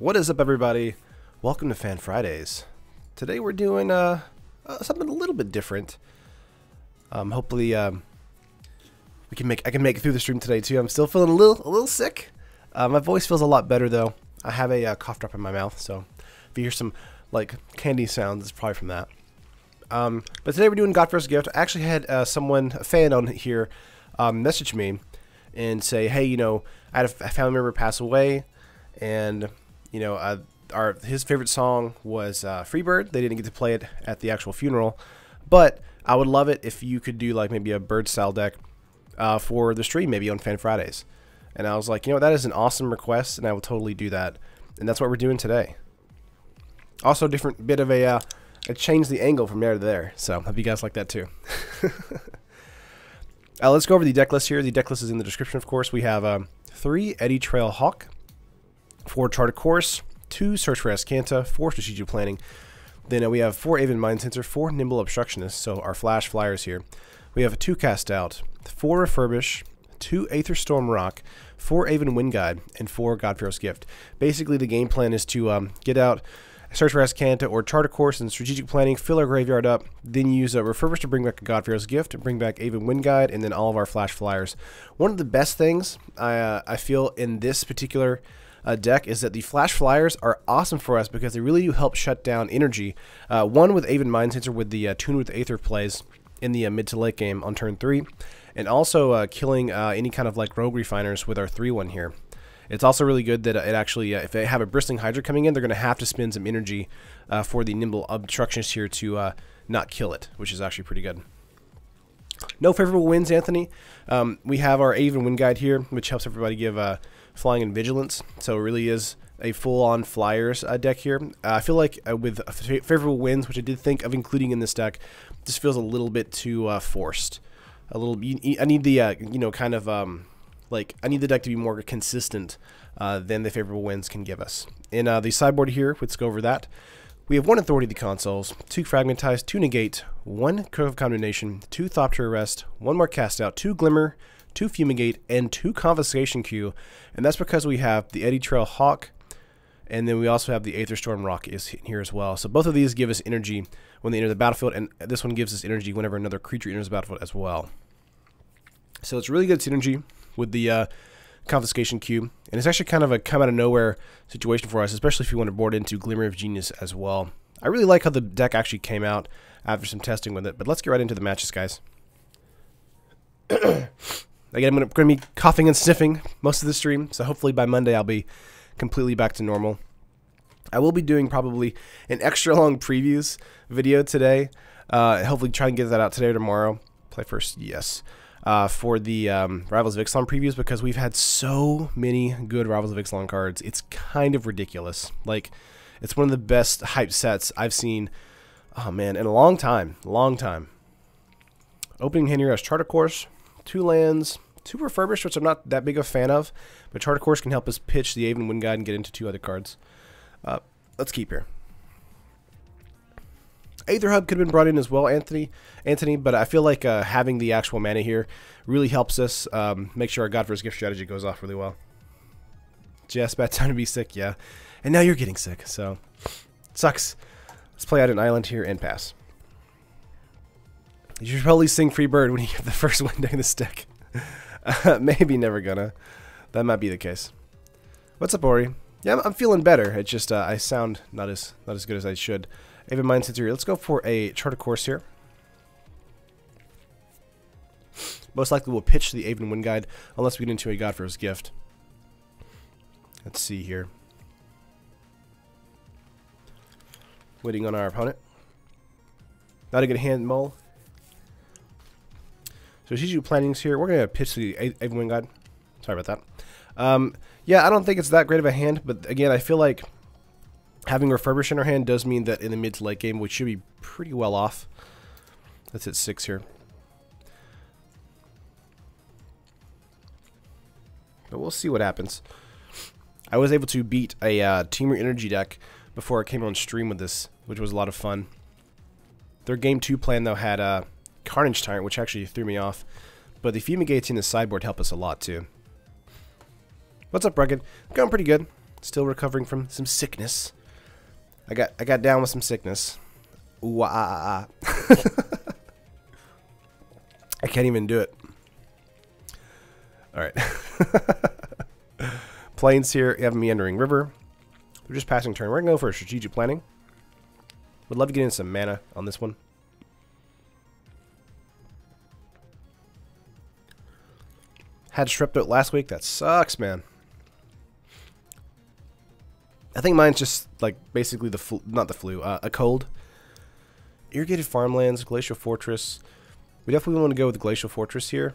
What is up, everybody? Welcome to Fan Fridays. Today we're doing something a little bit different. Hopefully, I can make it through the stream today too. I'm still feeling a little sick. My voice feels a lot better though. I have a cough drop in my mouth, so if you hear some like candy sounds, it's probably from that. But today we're doing God First Gift. I actually had a fan on here, message me and say, hey, you know, I had a family member pass away, and you know, his favorite song was Freebird. They didn't get to play it at the actual funeral, but I would love it if you could do like maybe a bird style deck for the stream, maybe on Fan Fridays. And I was like, you know, that is an awesome request, and I will totally do that. And that's what we're doing today. Also, a different bit of a change the angle from there to there. So, hope you guys like that too. Let's go over the deck list here. The deck list is in the description, of course. We have 3 Eddy Trail Hawk, 4 Chart a Course, 2 Search for Azcanta, 4 Strategic Planning. Then we have 4 Aven Mind Sensor, 4 Nimble Obstructionist, so our flash flyers here. We have 2 Cast Out, 4 Refurbish, 2 Aether Storm Rock, 4 Aven Wind Guide, and 4 God-Pharaoh's Gift. Basically, the game plan is to get out Search for Azcanta or Chart a Course and Strategic Planning, fill our graveyard up, then use a Refurbish to bring back a God-Pharaoh's Gift, bring back Aven Wind Guide, and then all of our flash flyers. One of the best things I feel in this particular deck is that the flash flyers are awesome for us because they really do help shut down energy. One with Aven Mind Sensor with the Tune with Aether plays in the mid to late game on turn 3, and also killing any kind of like rogue refiners with our 3/1 here. It's also really good that it actually, if they have a Bristling Hydra coming in, they're going to have to spend some energy for the Nimble Obstructionist here to not kill it, which is actually pretty good. No favorable wins, Anthony. We have our Aven Wind Guide here, which helps everybody give Flying and Vigilance, so it really is a full-on Flyers deck here. I feel like with favorable wins, which I did think of including in this deck, this feels a little bit too forced. A little. I need the you know, kind of like I need the deck to be more consistent than the favorable wins can give us. In the sideboard here, let's go over that. We have 1 Authority of the Consoles, 2 Fragmentize, 2 Negate, 1 Curve of Condemnation, 2 Thought to Arrest, 1 more Cast Out, 2 Glimmer, 2 Fumigate, and 2 Confiscation Queue. And that's because we have the Eddy Trail Hawk, and then we also have the Aether Storm Rock is here as well. So both of these give us energy when they enter the battlefield, and this one gives us energy whenever another creature enters the battlefield as well. So it's really good synergy with the Confiscation Queue, and it's actually kind of a come out of nowhere situation for us, especially if you want to board into Glimmer of Genius as well. I really like how the deck actually came out after some testing with it, but let's get right into the matches, guys. Again, I'm going to be coughing and sniffing most of the stream, so hopefully by Monday I'll be completely back to normal. I will be doing probably an extra long previews video today, hopefully try and get that out today or tomorrow. Play first, yes. For the Rivals of Ixalan previews, because we've had so many good Rivals of Ixalan cards. It's kind of ridiculous. Like, it's one of the best hype sets I've seen, oh man, in a long time. Opening hand here has Chart a Course, 2 lands, 2 Refurbished, which I'm not that big a fan of, but Chart a Course can help us pitch the Aven Wind Guide and get into 2 other cards. Let's keep here. Aether Hub could have been brought in as well, Anthony, but I feel like having the actual mana here really helps us make sure our God First Gift strategy goes off really well. Jess, bad time to be sick, yeah. And now you're getting sick, so sucks. Let's play out an island here and pass. You should probably sing Free Bird when you get the first win during this deck. Maybe never gonna. That might be the case. What's up, Ori? Yeah, I'm feeling better. It's just I sound not as good as I should. Aven Mind Sensor here. Let's go for a Chart a Course here. Most likely we'll pitch the Aven Wind Guide unless we get into a God Pharaoh's Gift. Let's see here. Waiting on our opponent. Not a good hand, Mole. So strategic planning's here. We're going to pitch the Aven Wind Guide. Sorry about that. Yeah, I don't think it's that great of a hand, but again, I feel like having Refurbish in our hand does mean that in the mid to late game, we should be pretty well off. Let's hit 6 here. But we'll see what happens. I was able to beat a Teamer Energy deck before I came on stream with this, which was a lot of fun. Their Game 2 plan, though, had Carnage Tyrant, which actually threw me off. But the Fumigates in the sideboard help us a lot, too. What's up, Rugged? Going pretty good. Still recovering from some sickness. I got down with some sickness. Ooh, I can't even do it. All right. Plains here. You have Meandering River. We're just passing turn. We're going to go for a strategic planning. Would love to get in some mana on this one. Had strep throat last week. That sucks, man. I think mine's just like basically the flu, not the flu, a cold. Irrigated farmlands, glacial fortress. We definitely want to go with the glacial fortress here.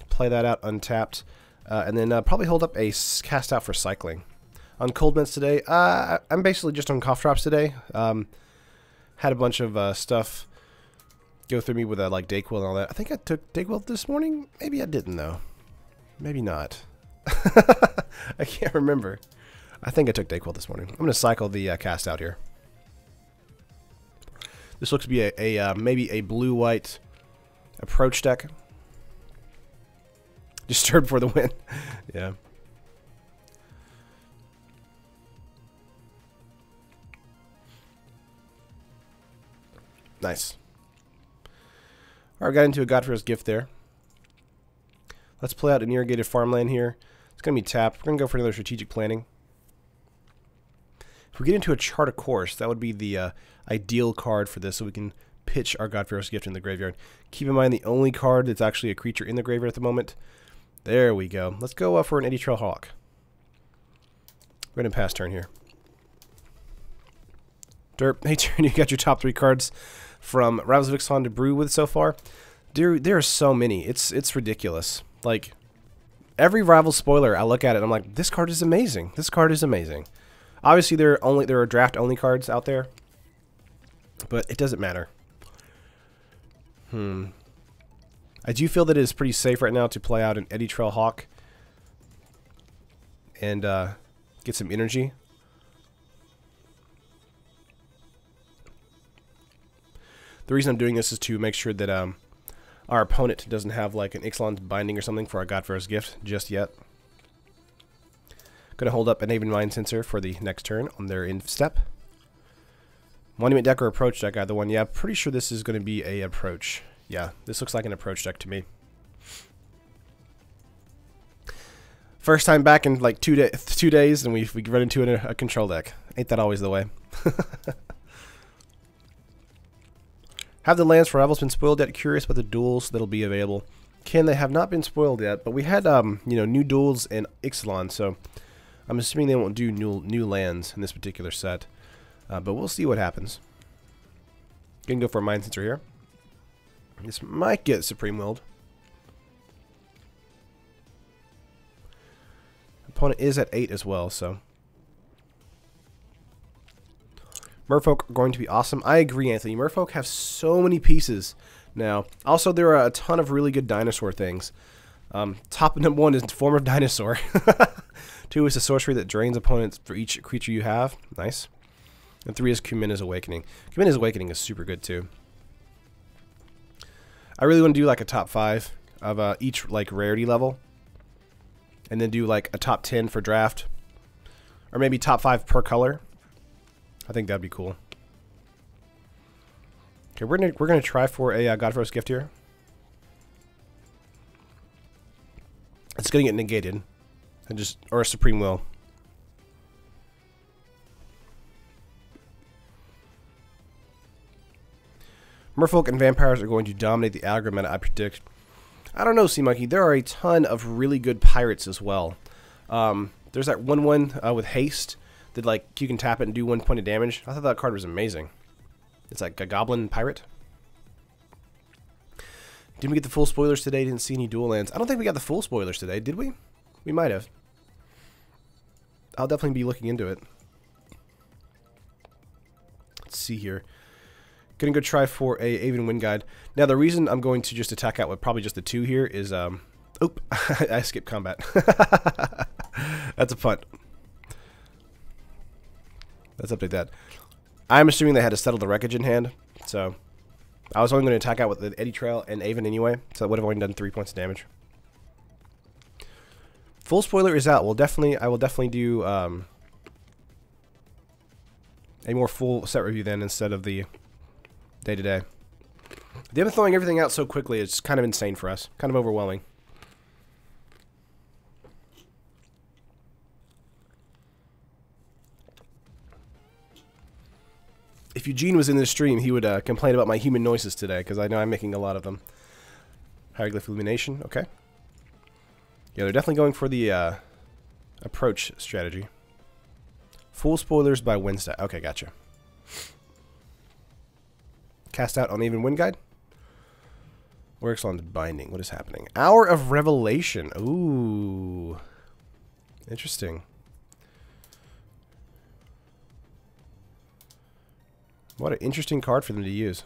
Play that out untapped, and then probably hold up a cast out for cycling. On cold meds today, I'm basically just on cough drops today. Had a bunch of stuff go through me with like Dayquil and all that. I think I took Dayquil this morning. Maybe I didn't though. Maybe not. I can't remember. I think I took Dayquil this morning. I'm going to cycle the cast out here. This looks to be maybe a blue-white approach deck. Disturbed for the win. Yeah. Nice. Alright, got into a God-Fearer's Gift there. Let's play out an irrigated farmland here. It's going to be tapped. We're going to go for another strategic planning. If we get into a chart of course, that would be the ideal card for this, so we can pitch our God-Fearer's Gift in the graveyard. Keep in mind the only card that's actually a creature in the graveyard at the moment. There we go. Let's go for an Eddy Trail Hawk. We're going to pass turn here. Derp, hey turn, you got your top 3 cards from Rivals of Ixalan to brew with so far. There are so many. It's ridiculous. Like, every rival spoiler, I look at it and I'm like, this card is amazing. This card is amazing. Obviously, there are draft only cards out there, but it doesn't matter. I do feel that it is pretty safe right now to play out an Eddy Trail Hawk and get some energy. The reason I'm doing this is to make sure that our opponent doesn't have like an Ixalan's Binding or something for our God-Fearer's Gift just yet. Going to hold up an Aven Mind Sensor for the next turn on their end step. Monument deck or approach deck, either one. Yeah, pretty sure this is going to be a approach. Yeah, this looks like an approach deck to me. First time back in like 2 days, and we run into a control deck. Ain't that always the way? Have the lands for Rivals been spoiled yet? Curious about the duels that'll be available. Ken, they have not been spoiled yet, but we had new duels in Ixalan, so I'm assuming they won't do new lands in this particular set. But we'll see what happens. Gonna go for a Mind Sensor here. This might get Supreme Willed. Opponent is at 8 as well, so. Merfolk are going to be awesome. I agree, Anthony. Merfolk have so many pieces now. Also, there are a ton of really good dinosaur things. Top number 1 is Form of Dinosaur. 2 is a sorcery that drains opponents for each creature you have. Nice. And 3 is Kumina's Awakening. Kumina's Awakening is super good too. I really want to do like a top 5 of each like rarity level, and then do like a top 10 for draft, or maybe top 5 per color. I think that'd be cool. Okay, we're gonna try for a God-Fearer's Gift here. It's gonna get negated, and or a Supreme Will. Merfolk and Vampires are going to dominate the aggro meta, I predict. I don't know, Sea Monkey. There are a ton of really good pirates as well. There's that 1/1 with haste that like you can tap it and do 1 point of damage. I thought that card was amazing. It's like a goblin pirate. Didn't we get the full spoilers today? Didn't see any dual lands. I don't think we got the full spoilers today, did we? We might have. I'll definitely be looking into it. Let's see here. Gonna go try for a Aven Wind Guide. Now the reason I'm going to just attack out with probably just the 2 here is oop, I skipped combat. That's a punt. Let's update that. I'm assuming they had to settle the wreckage in hand, so I was only going to attack out with the Eddy Trail and Aven anyway, so I would have only done 3 points of damage. Full spoiler is out. I will definitely do a more full set review then instead of the day-to-day. They've been throwing everything out so quickly, it's kind of insane for us. Kind of overwhelming. If Eugene was in this stream, he would complain about my human noises today, because I know I'm making a lot of them. Hieroglyph Illumination, okay. Yeah, they're definitely going for the approach strategy. Full spoilers by Wednesday. Okay, gotcha. Cast out Uneven Wind Guide. Works on binding. What is happening? Hour of Revelation. Ooh. Interesting. What an interesting card for them to use.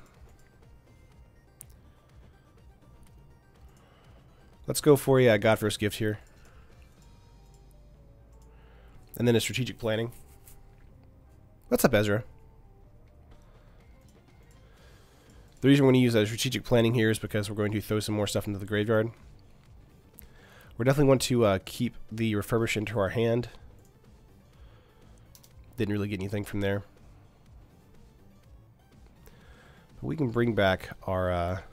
Let's go for a God First Gift here. And then a strategic planning. What's up, Ezra? The reason we're going to use a strategic planning here is because we're going to throw some more stuff into the graveyard. We definitely want to keep the refurbish into our hand. Didn't really get anything from there. But we can bring back our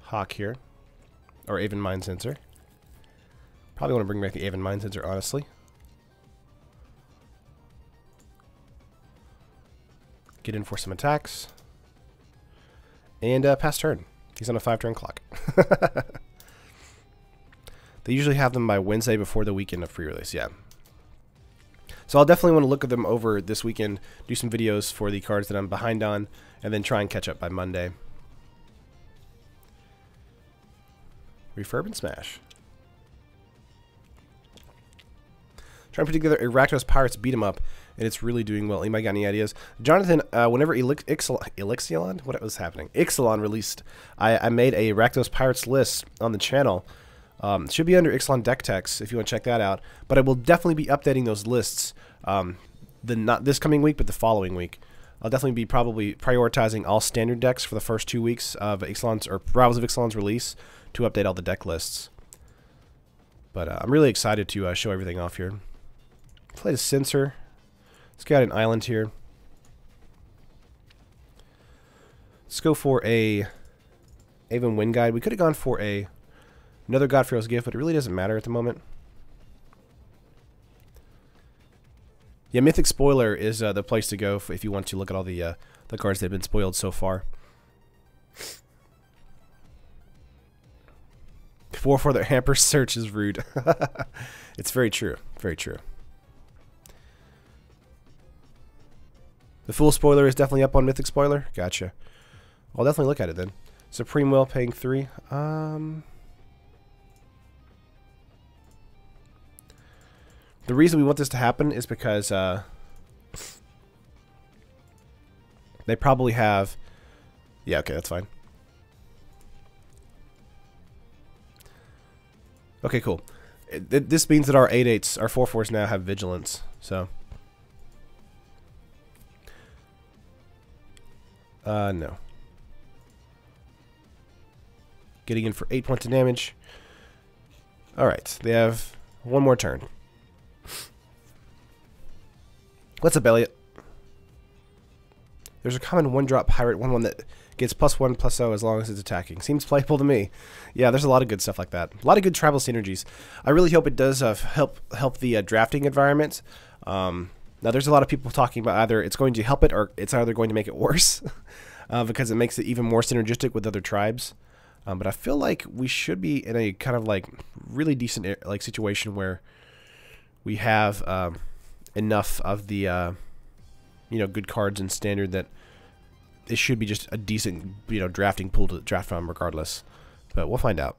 Hawk here. Or Aven Mind Sensor. Probably want to bring back the Aven Mind Sensor, honestly. Get in for some attacks. And pass turn. He's on a 5-turn clock. They usually have them by Wednesday before the weekend of pre-release, yeah. So I'll definitely want to look at them over this weekend, do some videos for the cards that I'm behind on, and then try and catch up by Monday. Refurb and smash. Trying to put together a Rakdos Pirates beat 'em up, and it's really doing well. Anybody got any ideas? Jonathan, whenever Ixalan, what was happening? Ixalan released, I made a Rakdos Pirates list on the channel. It should be under Ixalan Deck Techs if you want to check that out. But I will definitely be updating those lists, not this coming week, but the following week. I'll definitely be probably prioritizing all standard decks for the first 2 weeks of Ixalan's or Rivals of Ixalan's release to update all the deck lists. But I'm really excited to show everything off here. Play the Sensor. Let's get an island here. Let's go for a Aven Wind Guide. We could have gone for another Godfrey's Gift, but it really doesn't matter at the moment. Yeah, Mythic Spoiler is the place to go if you want to look at all the cards that have been spoiled so far. 4 for the hamper search is rude. It's very true. Very true. The full spoiler is definitely up on Mythic Spoiler. Gotcha. I'll definitely look at it then. Supreme Will paying 3. The reason we want this to happen is because they probably have... Yeah, okay, that's fine. Okay, cool. This means that our 8/8s, our 4/4s now have Vigilance, so... no. Getting in for 8 points of damage. Alright, they have one more turn. What's up, Elliot? There's a common 1-drop pirate, 1/1 that gets +1/+0 as long as it's attacking. Seems playable to me. Yeah, there's a lot of good stuff like that. A lot of good tribal synergies. I really hope it does help the drafting environment. Now, there's a lot of people talking about either it's going to help it or it's either going to make it worse because it makes it even more synergistic with other tribes. But I feel like we should be in a kind of like really decent like situation where we have enough of the good cards in standard that it should be just a decent drafting pool to draft from regardless. But we'll find out.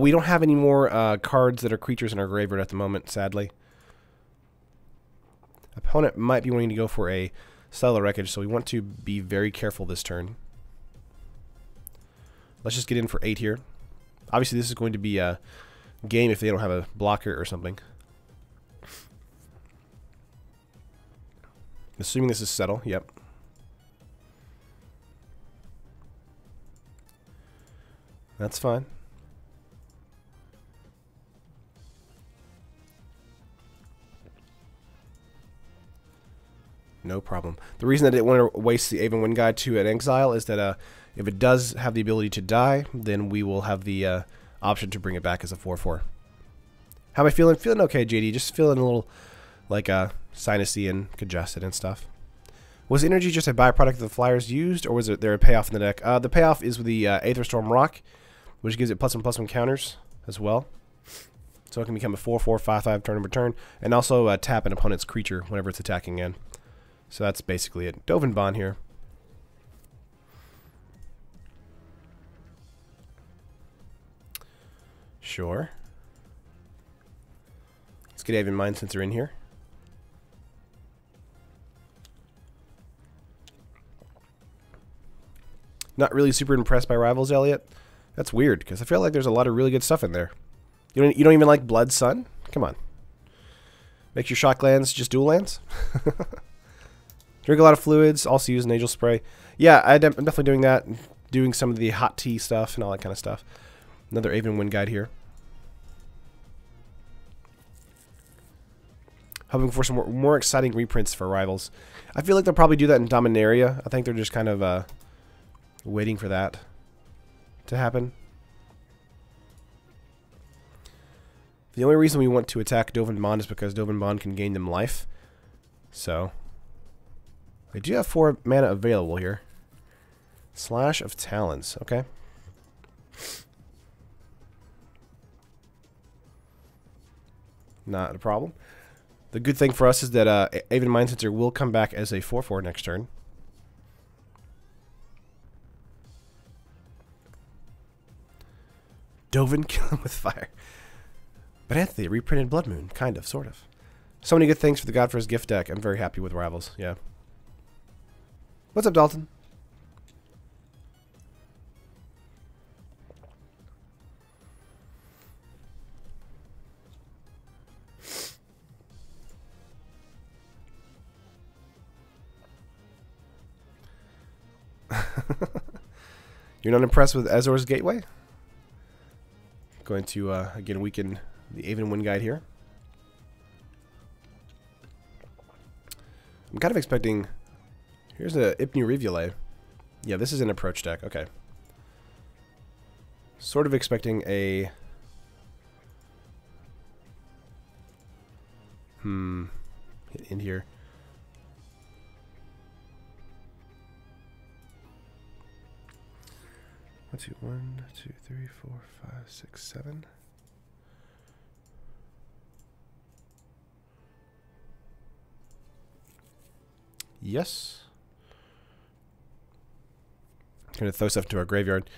We don't have any more cards that are creatures in our graveyard at the moment, sadly. Opponent might be wanting to go for a Stellar Wreckage, so we want to be very careful this turn. Let's just get in for 8 here. Obviously, this is going to be a game if they don't have a blocker or something. Assuming this is settle, yep. That's fine. No problem. The reason I didn't want to waste the Aven Wind Guide to an exile is that if it does have the ability to die, then we will have the option to bring it back as a 4/4. How am I feeling? Feeling okay, JD. Just feeling a like sinusy and congested and stuff. Was energy just a byproduct of the flyers used, or was there a payoff in the deck? The payoff is with the Aether Storm Rock, which gives it +1/+1 counters as well. So it can become a 4/4, 5/5 turn over turn, and also tap an opponent's creature whenever it's attacking in. So that's basically it. Dovin Bond here. Sure. Let's get Aven Mind Sensor in here. Not really super impressed by Rivals, Elliot. That's weird, because I feel like there's a lot of really good stuff in there. You don't even like Blood Sun? Come on. Makes your shock lands just dual lands? Drink a lot of fluids, also use nasal spray. Yeah, I'm definitely doing that. Doing some of the hot tea stuff and all that kind of stuff. Another Aven Wind Guide here. Hoping for some more exciting reprints for Rivals. I feel like they'll probably do that in Dominaria. I think they're just kind of waiting for that to happen. The only reason we want to attack Dovin Bond is because Dovin Bond can gain them life. So, I do have 4 mana available here. Slash of Talons, okay. Not a problem. The good thing for us is that Aven Mind Sensor will come back as a 4/4 next turn. Dovin, kill him with fire. But Anthony, reprinted Blood Moon, kind of, sort of. So many good things for the God for His Gift deck. I'm very happy with Rivals, yeah. What's up, Dalton? You're not impressed with Azor's Gateway? Going to, again, weaken the Aven Wind Guide here. I'm kind of expecting... Here's a Ipnu Rivulet. Yeah, this is an approach deck. Okay. Sort of expecting a... in here. One, two, three, four, five, six, 7. Yes. I'm going to throw stuff into our graveyard.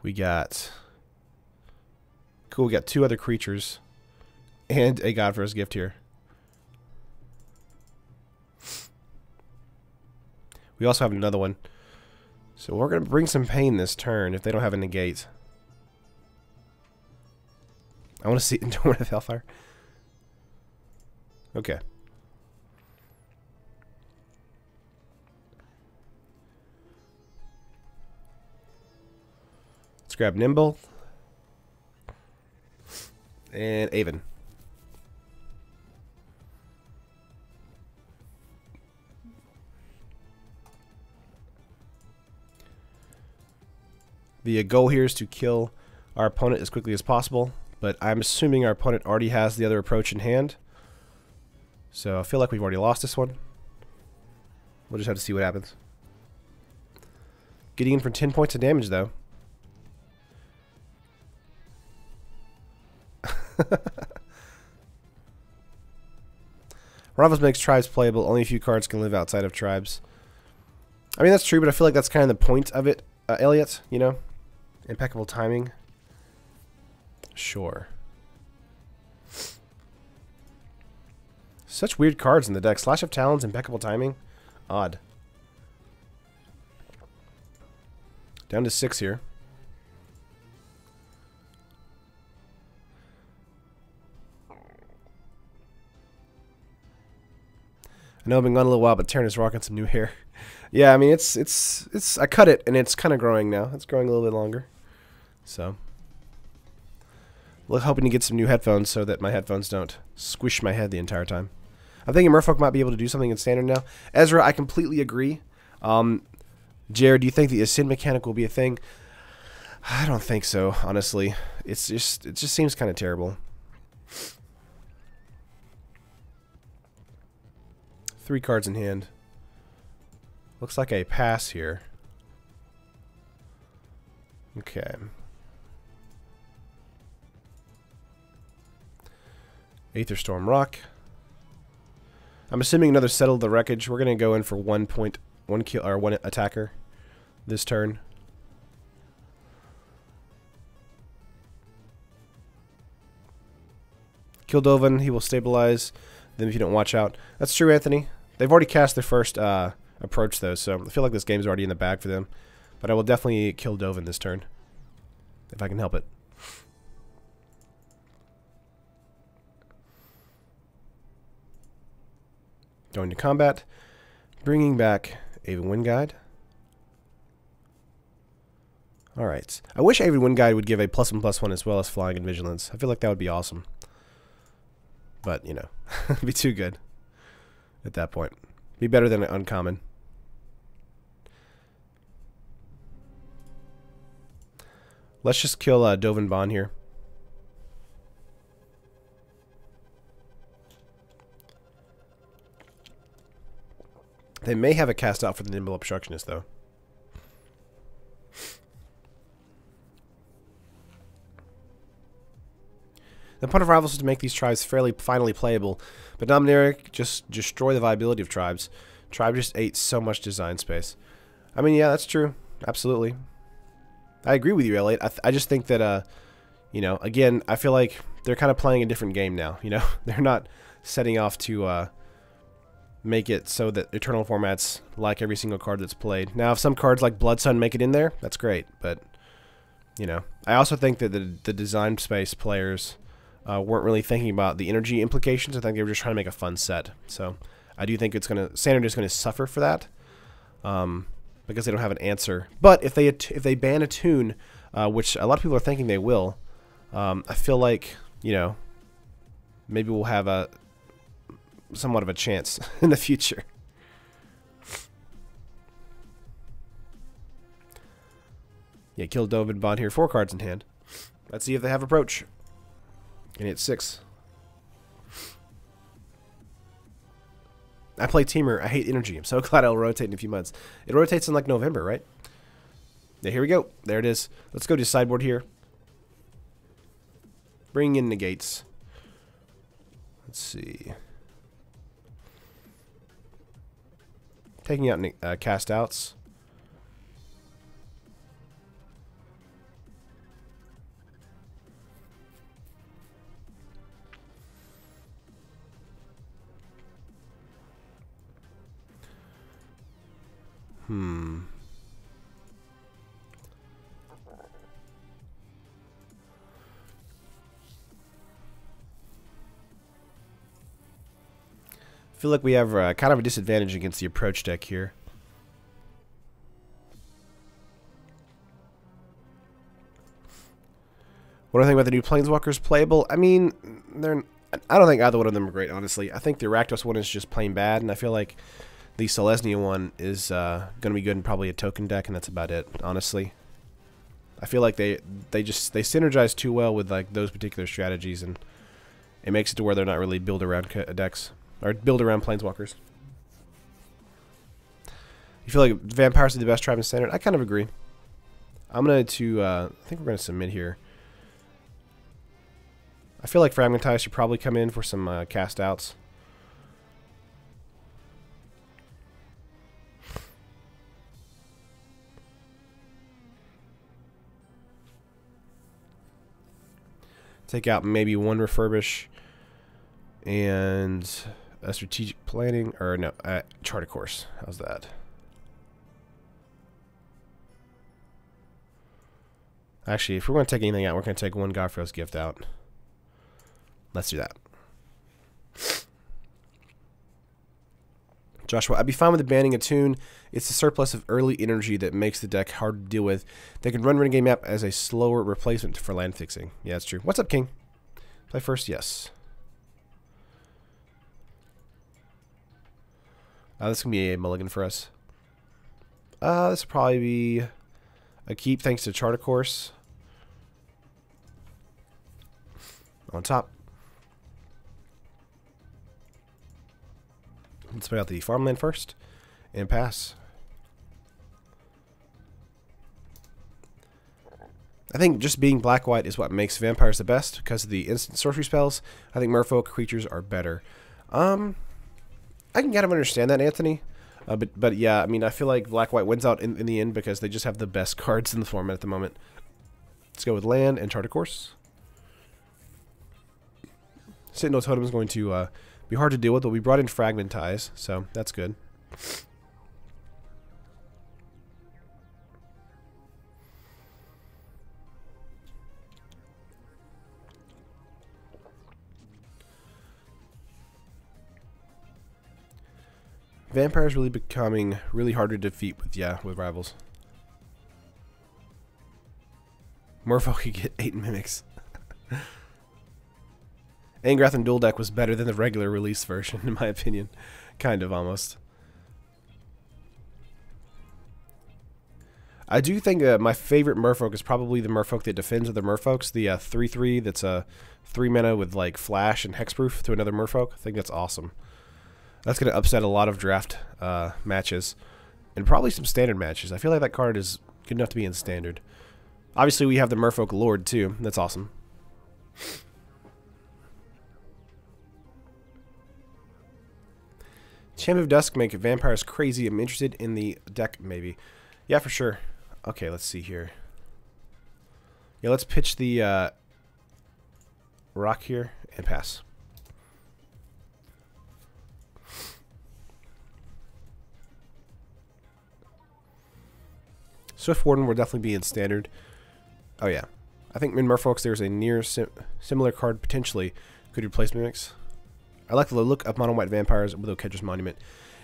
We got... Cool, we got 2 other creatures. And a God for His Gift here. We also have another one. So we're going to bring some pain this turn if they don't have a negate. I want to see Endowment of Hellfire. Okay. Let's grab Nimble. And Aven. The goal here is to kill our opponent as quickly as possible, but I'm assuming our opponent already has the other approach in hand. So I feel like we've already lost this one. We'll just have to see what happens. Getting in for 10 points of damage, though. Rivals makes tribes playable. Only a few cards can live outside of tribes. I mean, that's true, but I feel like that's kind of the point of it, Elliot, you know? Impeccable timing. Sure. Such weird cards in the deck. Slash of Talons, Impeccable Timing. Odd. Down to 6 here. I know I've been gone a little while, but Terran is rocking some new hair. Yeah, I mean, it's I cut it, and it's kind of growing now. It's growing a little bit longer. So, we're hoping to get some new headphones so that my headphones don't squish my head the entire time. I'm thinking Merfolk might be able to do something in Standard now. Ezra, I completely agree. Jared, do you think the Ascend mechanic will be a thing? I don't think so, honestly. It just seems kind of terrible. 3 cards in hand. Looks like a pass here. Okay. Aetherstorm Rock. I'm assuming another Settle the Wreckage. We're gonna go in for 1 kill or 1 attacker this turn. Kill Dovin, he will stabilize them if you don't watch out. That's true, Anthony. They've already cast their first approach, though, so I feel like this game's already in the bag for them. But I will definitely kill Dovin this turn, if I can help it. Going to combat, bringing back Aven Wind Guide. Alright. I wish Aven Wind Guide would give a +1/+1 as well as Flying and Vigilance. I feel like that would be awesome. But, you know, it'd be too good at that point. Be better than an uncommon. Let's just kill Dovin Bond here. They may have a cast out for the Nimble Obstructionist, though. The point of Rivals is to make these tribes finally playable, but Dominaria just destroy the viability of tribes. Tribe just ate so much design space. I mean, yeah, that's true. Absolutely. I agree with you, Elliot. I just think that, you know, again, I feel like they're kind of playing a different game now, you know? They're not setting off to make it so that Eternal formats like every single card that's played. Now, if some cards like Blood Sun make it in there, that's great, but, you know. I also think that the design space players weren't really thinking about the energy implications. I think they were just trying to make a fun set. So I do think Standard is going to suffer for that because they don't have an answer. But if they ban a tune, which a lot of people are thinking they will, I feel like, you know, maybe we'll have a somewhat of a chance in the future. Yeah, kill Dovin Bond here. 4 cards in hand. Let's see if they have approach. And it's 6. I play Teamer. I hate energy. I'm so glad I'll rotate in a few months. It rotates in like November, right? Yeah, here we go. There it is. Let's go to sideboard here. Bring in negates. Let's see. Taking out cast outs. I feel like we have kind of a disadvantage against the approach deck here. What do I think about the new Planeswalkers playable? I mean, I don't think either one of them are great, honestly. I think the Rakdos one is just plain bad, and I feel like the Selesnya one is going to be good in probably a token deck, and that's about it, honestly. I feel like they synergize too well with like those particular strategies, and it makes it to where they're not really built around decks. Or build around Planeswalkers. You feel like Vampires are the best tribe in Standard? I kind of agree. I'm going to, I think we're going to submit here. I feel like Fragmentize should probably come in for some cast outs. Take out maybe 1 Refurbish and a Strategic Planning, or no, Chart a Course. How's that? Actually, if we're going to take anything out, we're going to take 1 Godfrey's Gift out. Let's do that. Joshua, I'd be fine with the banning a tune. It's the surplus of early energy that makes the deck hard to deal with. They can run Renegade Map as a slower replacement for land fixing. Yeah, that's true. What's up, King? Play first? Yes. This is going to be a mulligan for us. This will probably be a keep thanks to Chart a Course. On top. Let's play out the farmland first and pass. I think just being black-white is what makes vampires the best because of the instant sorcery spells. I think merfolk creatures are better. I can kind of understand that, Anthony. But yeah, I mean, I feel like black-white wins out in the end because they just have the best cards in the format at the moment. Let's go with land and chart a course. Sentinel Totem is going to be hard to deal with, but we brought in Fragmentize, so that's good. Vampires really becoming really hard to defeat with rivals. Merfolk could get 8 mimics. Angrath and Dual Deck was better than the regular release version, in my opinion. Kind of, almost. I do think my favorite Merfolk is probably the Merfolk that defends other Merfolks. The 3/3 that's a 3 mana with like Flash and Hexproof to another Merfolk. I think that's awesome. That's going to upset a lot of draft matches. And probably some standard matches. I feel like that card is good enough to be in standard. Obviously, we have the Merfolk Lord, too. That's awesome. Champion of Dusk make vampires crazy. I'm interested in the deck, maybe. Yeah, for sure. Okay, let's see here. Yeah, let's pitch the rock here and pass. Swift Warden will definitely be in standard. Oh yeah. I think in Merfolks there's a near similar card potentially could replace Mimics. I like the look of mono white vampires with Catcher's Monument.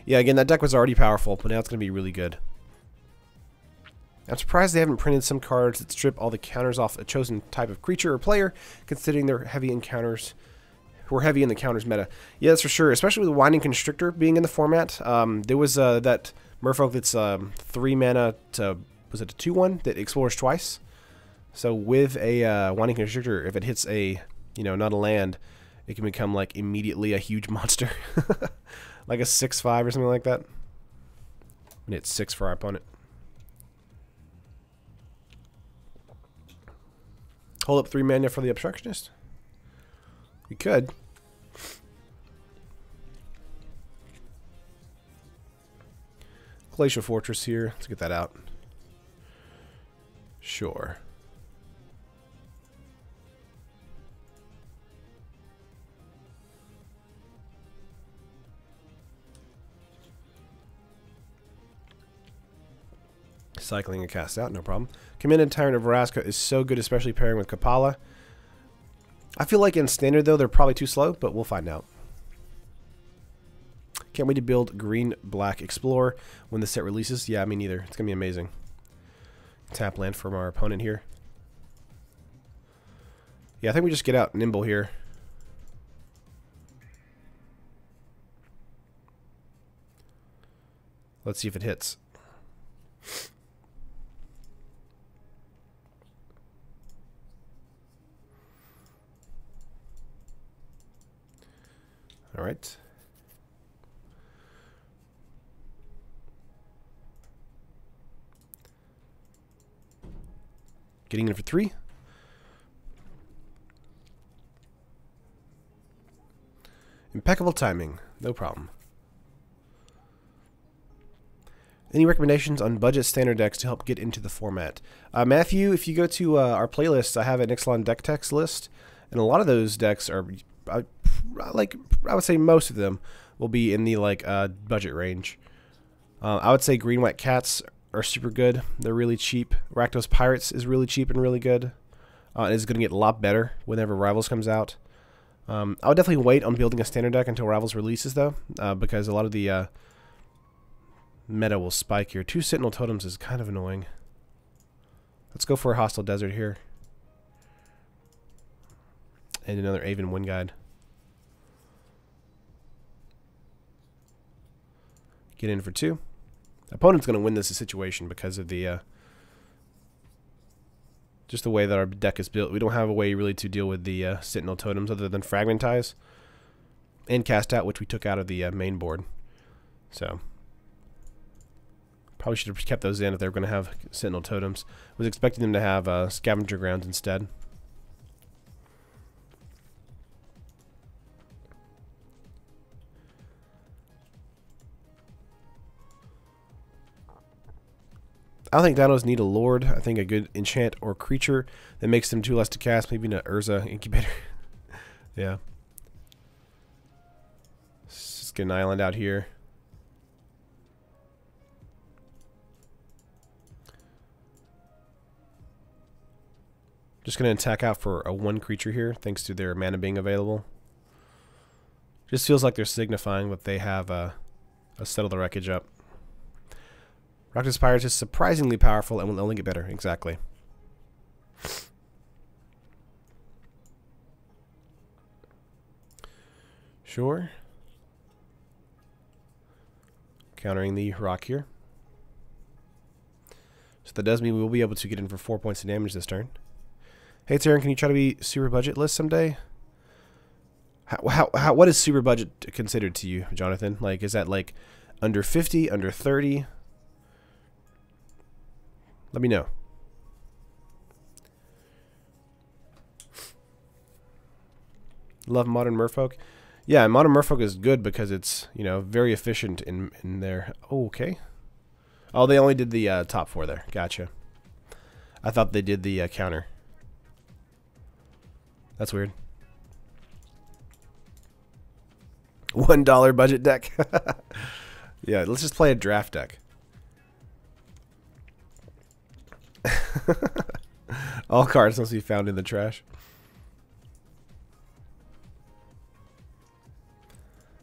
Yeah, again, that deck was already powerful, but now it's going to be really good. I'm surprised they haven't printed some cards that strip all the counters off a chosen type of creature or player, considering they're heavy encounters. We're heavy in the counters meta. Yeah, that's for sure, especially with the Winding Constrictor being in the format. There was that Merfolk that's 3 mana to, was it a 2/1 that explores twice? So with a Winding Constrictor, if it hits a, not a land, it can become like immediately a huge monster. Like a 6/5 or something like that. And it's 6 for our opponent. Hold up 3 mana for the Obstructionist. We could. Glacial Fortress here. Let's get that out. Sure. Cycling a cast out, no problem. Commanded Tyrant of Vraska is so good, especially pairing with Kapala. I feel like in standard, though, they're probably too slow, but we'll find out. Can't wait to build Green-Black Explorer when the set releases. Yeah, me neither. It's going to be amazing. Tap land from our opponent here. Yeah, I think we just get out Nimble here. Let's see if it hits. All right. Getting in for 3. Impeccable timing. No problem. Any recommendations on budget standard decks to help get into the format? Matthew, if you go to our playlist, I have an Ixalan deck text list, and a lot of those decks are, I would say most of them will be in the budget range. I would say Green White Cats are super good. They're really cheap. Rakdos Pirates is really cheap and really good. It is going to get a lot better whenever Rivals comes out. I would definitely wait on building a standard deck until Rivals releases, though, because a lot of the meta will spike here. 2 Sentinel Totems is kind of annoying. Let's go for a Hostile Desert here. And another Aven Wind Guide. Get in for 2. Opponent's going to win this situation because of the just the way that our deck is built. We don't have a way really to deal with the Sentinel Totems other than Fragmentize and Cast Out, which we took out of the main board. So probably should have kept those in if they were going to have Sentinel Totems. Was expecting them to have Scavenger Grounds instead. I don't think Dinos need a Lord. I think a good enchant or creature that makes them 2 less to cast. Maybe an Urza Incubator. Yeah. Let's just get an island out here. Just going to attack out for a 1 creature here, thanks to their mana being available. Just feels like they're signifying that they have a Settle the Wreckage up. Rakdos Pirates is surprisingly powerful and will only get better. Exactly. Sure. Countering the rock here. So that does mean we will be able to get in for 4 points of damage this turn. Hey Taryn, can you try to be super budget list someday? What is super budget considered to you, Jonathan? Like, is that like under 50, under 30? Let me know. Love Modern Merfolk. Yeah, Modern Merfolk is good because it's, you know, very efficient in there. Oh, okay. Oh, they only did the top 4 there. Gotcha. I thought they did the counter. That's weird. $1 budget deck. Yeah, let's just play a draft deck. All cards must be found in the trash.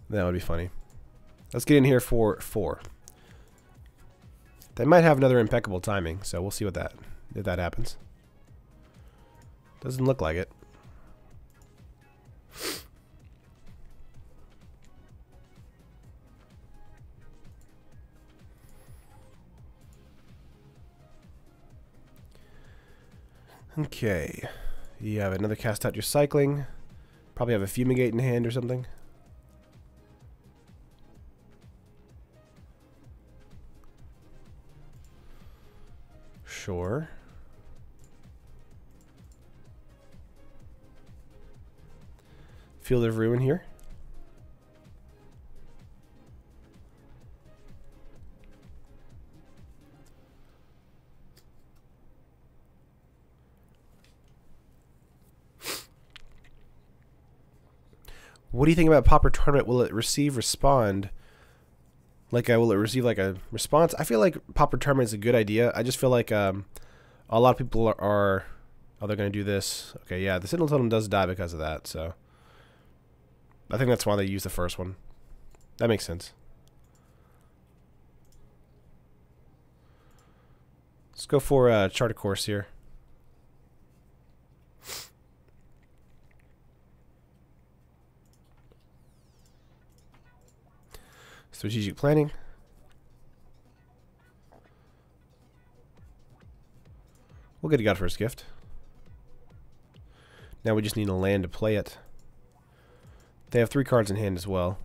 That would be funny. Let's get in here for 4. They might have another impeccable timing, so we'll see what if that happens. Doesn't look like it. Okay. You have another Cast Out Your Cycling. Probably have a Fumigate in hand or something. Sure. Field of Ruin here. What do you think about Pauper Tournament? Will it respond? Like, will it receive like a response? I feel like Pauper Tournament is a good idea. I just feel like a lot of people are oh, they're going to do this. Okay, yeah, the Sentinel Totem does die because of that, so I think that's why they use the first one. That makes sense. Let's go for a Chart a Course here. Strategic Planning. We'll get a God First Gift. Now we just need a land to play it. They have 3 cards in hand as well.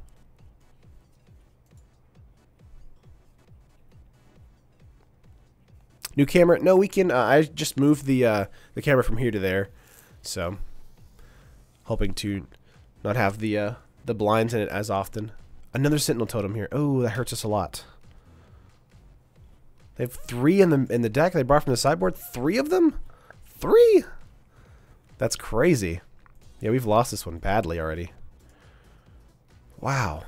New camera? No, we can. I just moved the camera from here to there, so hoping to not have the blinds in it as often. Another Sentinel Totem here. Oh, that hurts us a lot. They have 3 in the deck they brought from the sideboard. 3 of them? 3? That's crazy. Yeah, we've lost this one badly already. Wow.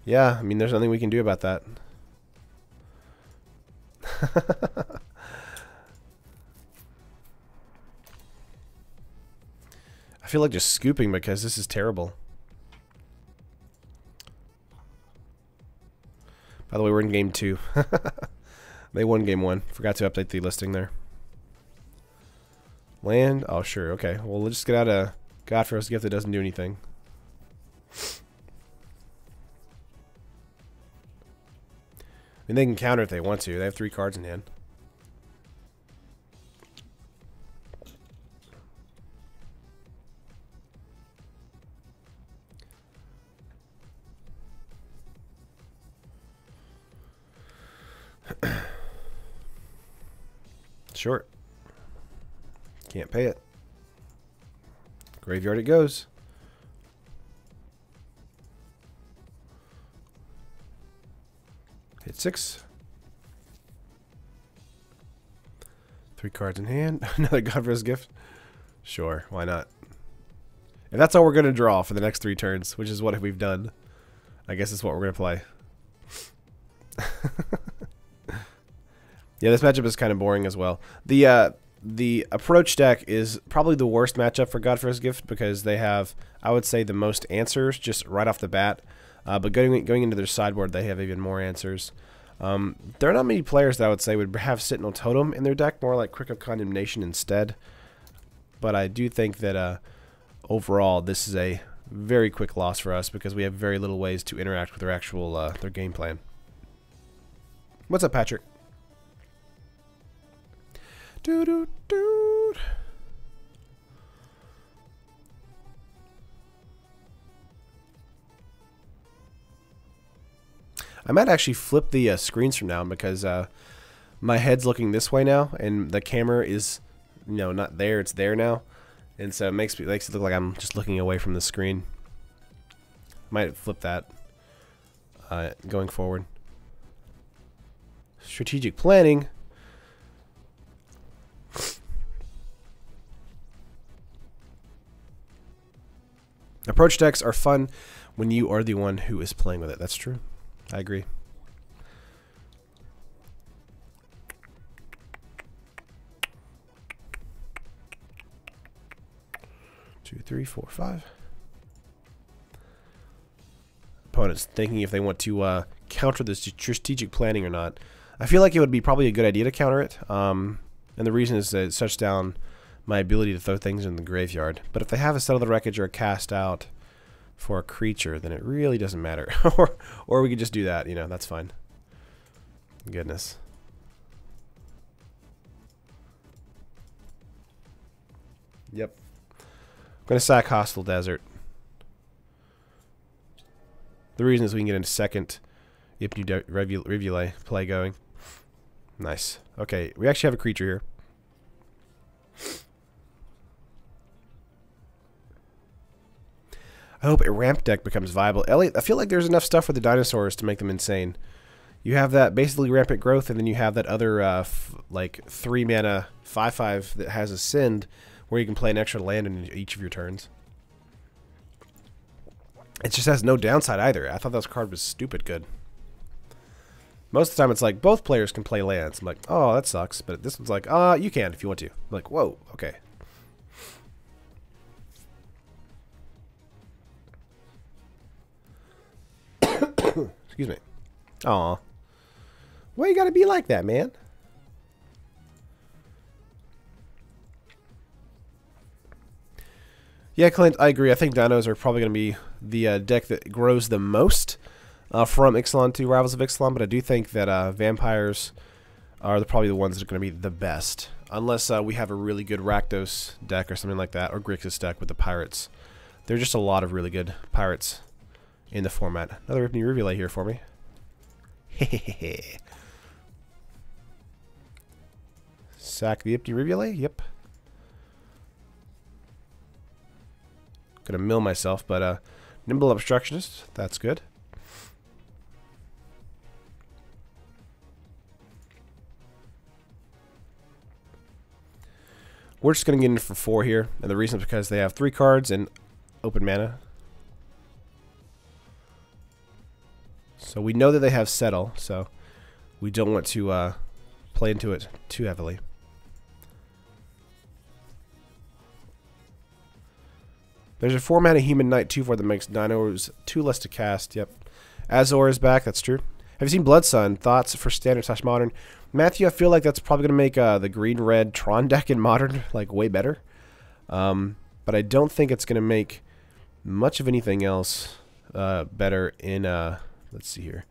Yeah, I mean, there's nothing we can do about that. I feel like just scooping because this is terrible. By the way, we're in game 2. They won game 1. Forgot to update the listing there. Land? Oh, sure. Okay. Well, we'll just get out a God First Gift that doesn't do anything. I mean, they can counter if they want to. They have 3 cards in hand. Short. Can't pay it. Graveyard it goes. Hit 6. 3 cards in hand. Another Godfrey's Gift. Sure, why not? If that's all we're going to draw for the next 3 turns, which is what we've done, I guess it's what we're going to play. Yeah, this matchup is kind of boring as well. The approach deck is probably the worst matchup for Godfrey's Gift because they have, I would say, the most answers just right off the bat. But going into their sideboard, they have even more answers. There are not many players that I would say would have Sentinel Totem in their deck, more like Crick of Condemnation instead. But I do think that overall, this is a very quick loss for us because we have very little ways to interact with their actual their game plan. What's up, Patrick? Doo-doo-doo. I might actually flip the screens from now because my head's looking this way now, and the camera is, you know, not there. It's there now, and so it makes it look like I'm just looking away from the screen. Might flip that going forward. Strategic planning. Approach decks are fun when you are the one who is playing with it. That's true. I agree. Two, three, four, 5. Opponents thinking if they want to counter this strategic planning or not. I feel like it would be probably a good idea to counter it. And the reason is that it shuts down my ability to throw things in the graveyard. But if they have a Settle the Wreckage or a Cast Out for a creature, then it really doesn't matter. or we could just do that, you know, that's fine. Goodness. Yep. I'm going to sack Hostile Desert. The reason is we can get into second Ypnu Rivulae play going. Nice. Okay, we actually have a creature here. I hope a ramp deck becomes viable. Elliot, I feel like there's enough stuff for the dinosaurs to make them insane. You have that basically rampant growth, and then you have that other like 3 mana 5/5 that has Ascend, where you can play an extra land in each of your turns. It just has no downside either. I thought that card was stupid good. Most of the time it's like both players can play lands. I'm like, oh, that sucks. But this one's like, you can if you want to. I'm like, whoa, okay. Excuse me. Aw. Why you gotta be like that, man? Yeah, Clint, I agree. I think dinos are probably going to be the deck that grows the most from Ixalan to Rivals of Ixalan, but I do think that vampires are probably the ones that are going to be the best. Unless we have a really good Rakdos deck or something like that, or Grixis deck with the pirates. There are just a lot of really good pirates in the format. Another Ypnu Rivulae here for me. Hehehe. Sack the Ypnu Rivulae? Yep. Gonna mill myself, but Nimble Obstructionist, that's good. We're just gonna get in for 4 here, and the reason is because they have 3 cards and open mana. So we know that they have Settle, so we don't want to play into it too heavily. There's a 4 mana Human Knight 2/4 that makes dinos 2 less to cast. Yep. Azor is back. That's true. Have you seen Blood Sun? Thoughts for Standard/Modern? Matthew, I feel like that's probably going to make the green-red Tron deck in Modern like way better. But I don't think it's going to make much of anything else better in, let's see here,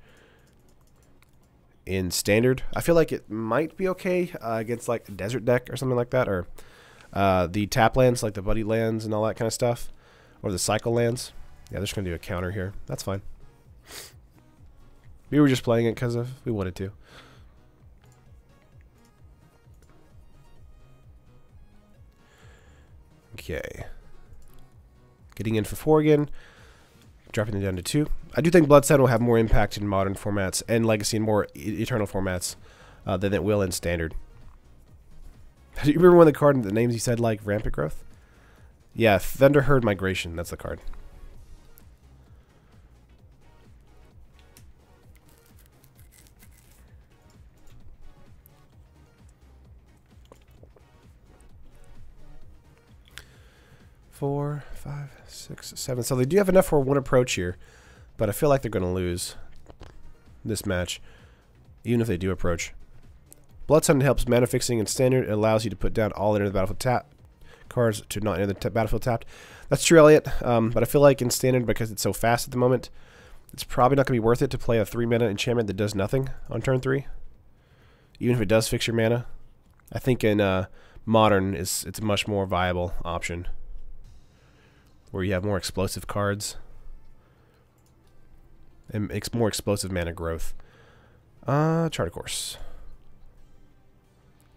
in Standard. I feel like it might be okay against like a Desert deck or something like that, or the tap lands like the Buddy lands and all that kind of stuff. Or the cycle lands. Yeah, they're just going to do a counter here. That's fine. We were just playing it because we wanted to. Okay. Getting in for 4 again. Dropping it down to 2. I do think Bloodstone will have more impact in modern formats and Legacy and more Eternal formats than it will in Standard. Do you remember one of the card the names you said like Rampant Growth? Yeah, Thunderherd Migration. That's the card. Four, 5, 6, 7. So they do have enough for one approach here, but I feel like they're going to lose this match, even if they do approach. Bloodstone helps mana fixing in Standard. It allows you to put down all enter the battlefield tap cards to not enter the battlefield tapped. That's true, Elliot. But I feel like in Standard, because it's so fast at the moment, it's probably not going to be worth it to play a 3-mana enchantment that does nothing on turn 3, even if it does fix your mana. I think in Modern it's a much more viable option, where you have more explosive cards and more explosive mana growth. Chart course.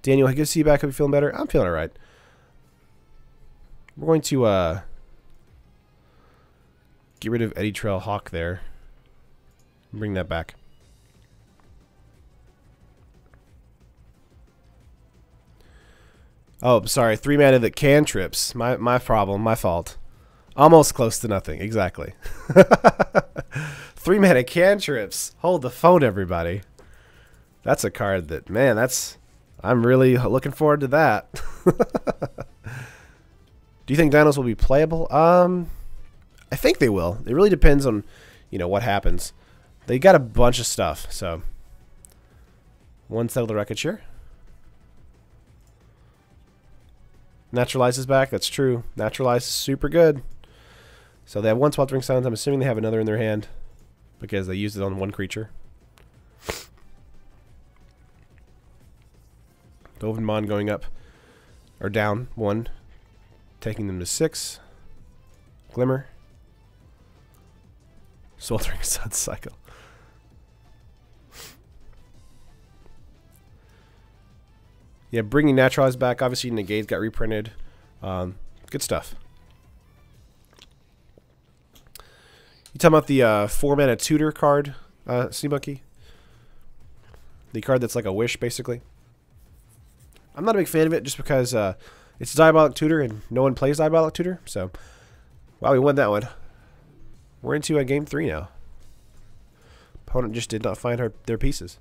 Daniel, good to see you back. Hope you feeling better. I'm feeling alright. We're going to get rid of Eddy Trail Hawk there. Bring that back. Oh, sorry. 3 mana that cantrips. My problem. My fault. Almost close to nothing. Exactly. 3 mana cantrips. Hold the phone, everybody. That's a card that, man, I'm really looking forward to that. Do you think Dinos will be playable? I think they will. It really depends on, what happens. They got a bunch of stuff, so. One Settle the Wreckage here. Naturalize is back. That's true. Naturalize is super good. So they have 1 Sweltering Suns. I'm assuming they have another in their hand because they used it on 1 creature. Dovenmon going up, or down 1, taking them to 6. Glimmer. Sweltering Suns cycle. Yeah, bringing Naturalize back. Obviously, Negates got reprinted. Good stuff. You talking about the 4-mana Tutor card, Seabucky? The card that's like a wish, basically. I'm not a big fan of it just because it's Diabolic Tutor and no one plays Diabolic Tutor. So, wow, we won that one. We're into game 3 now. Opponent just did not find their pieces.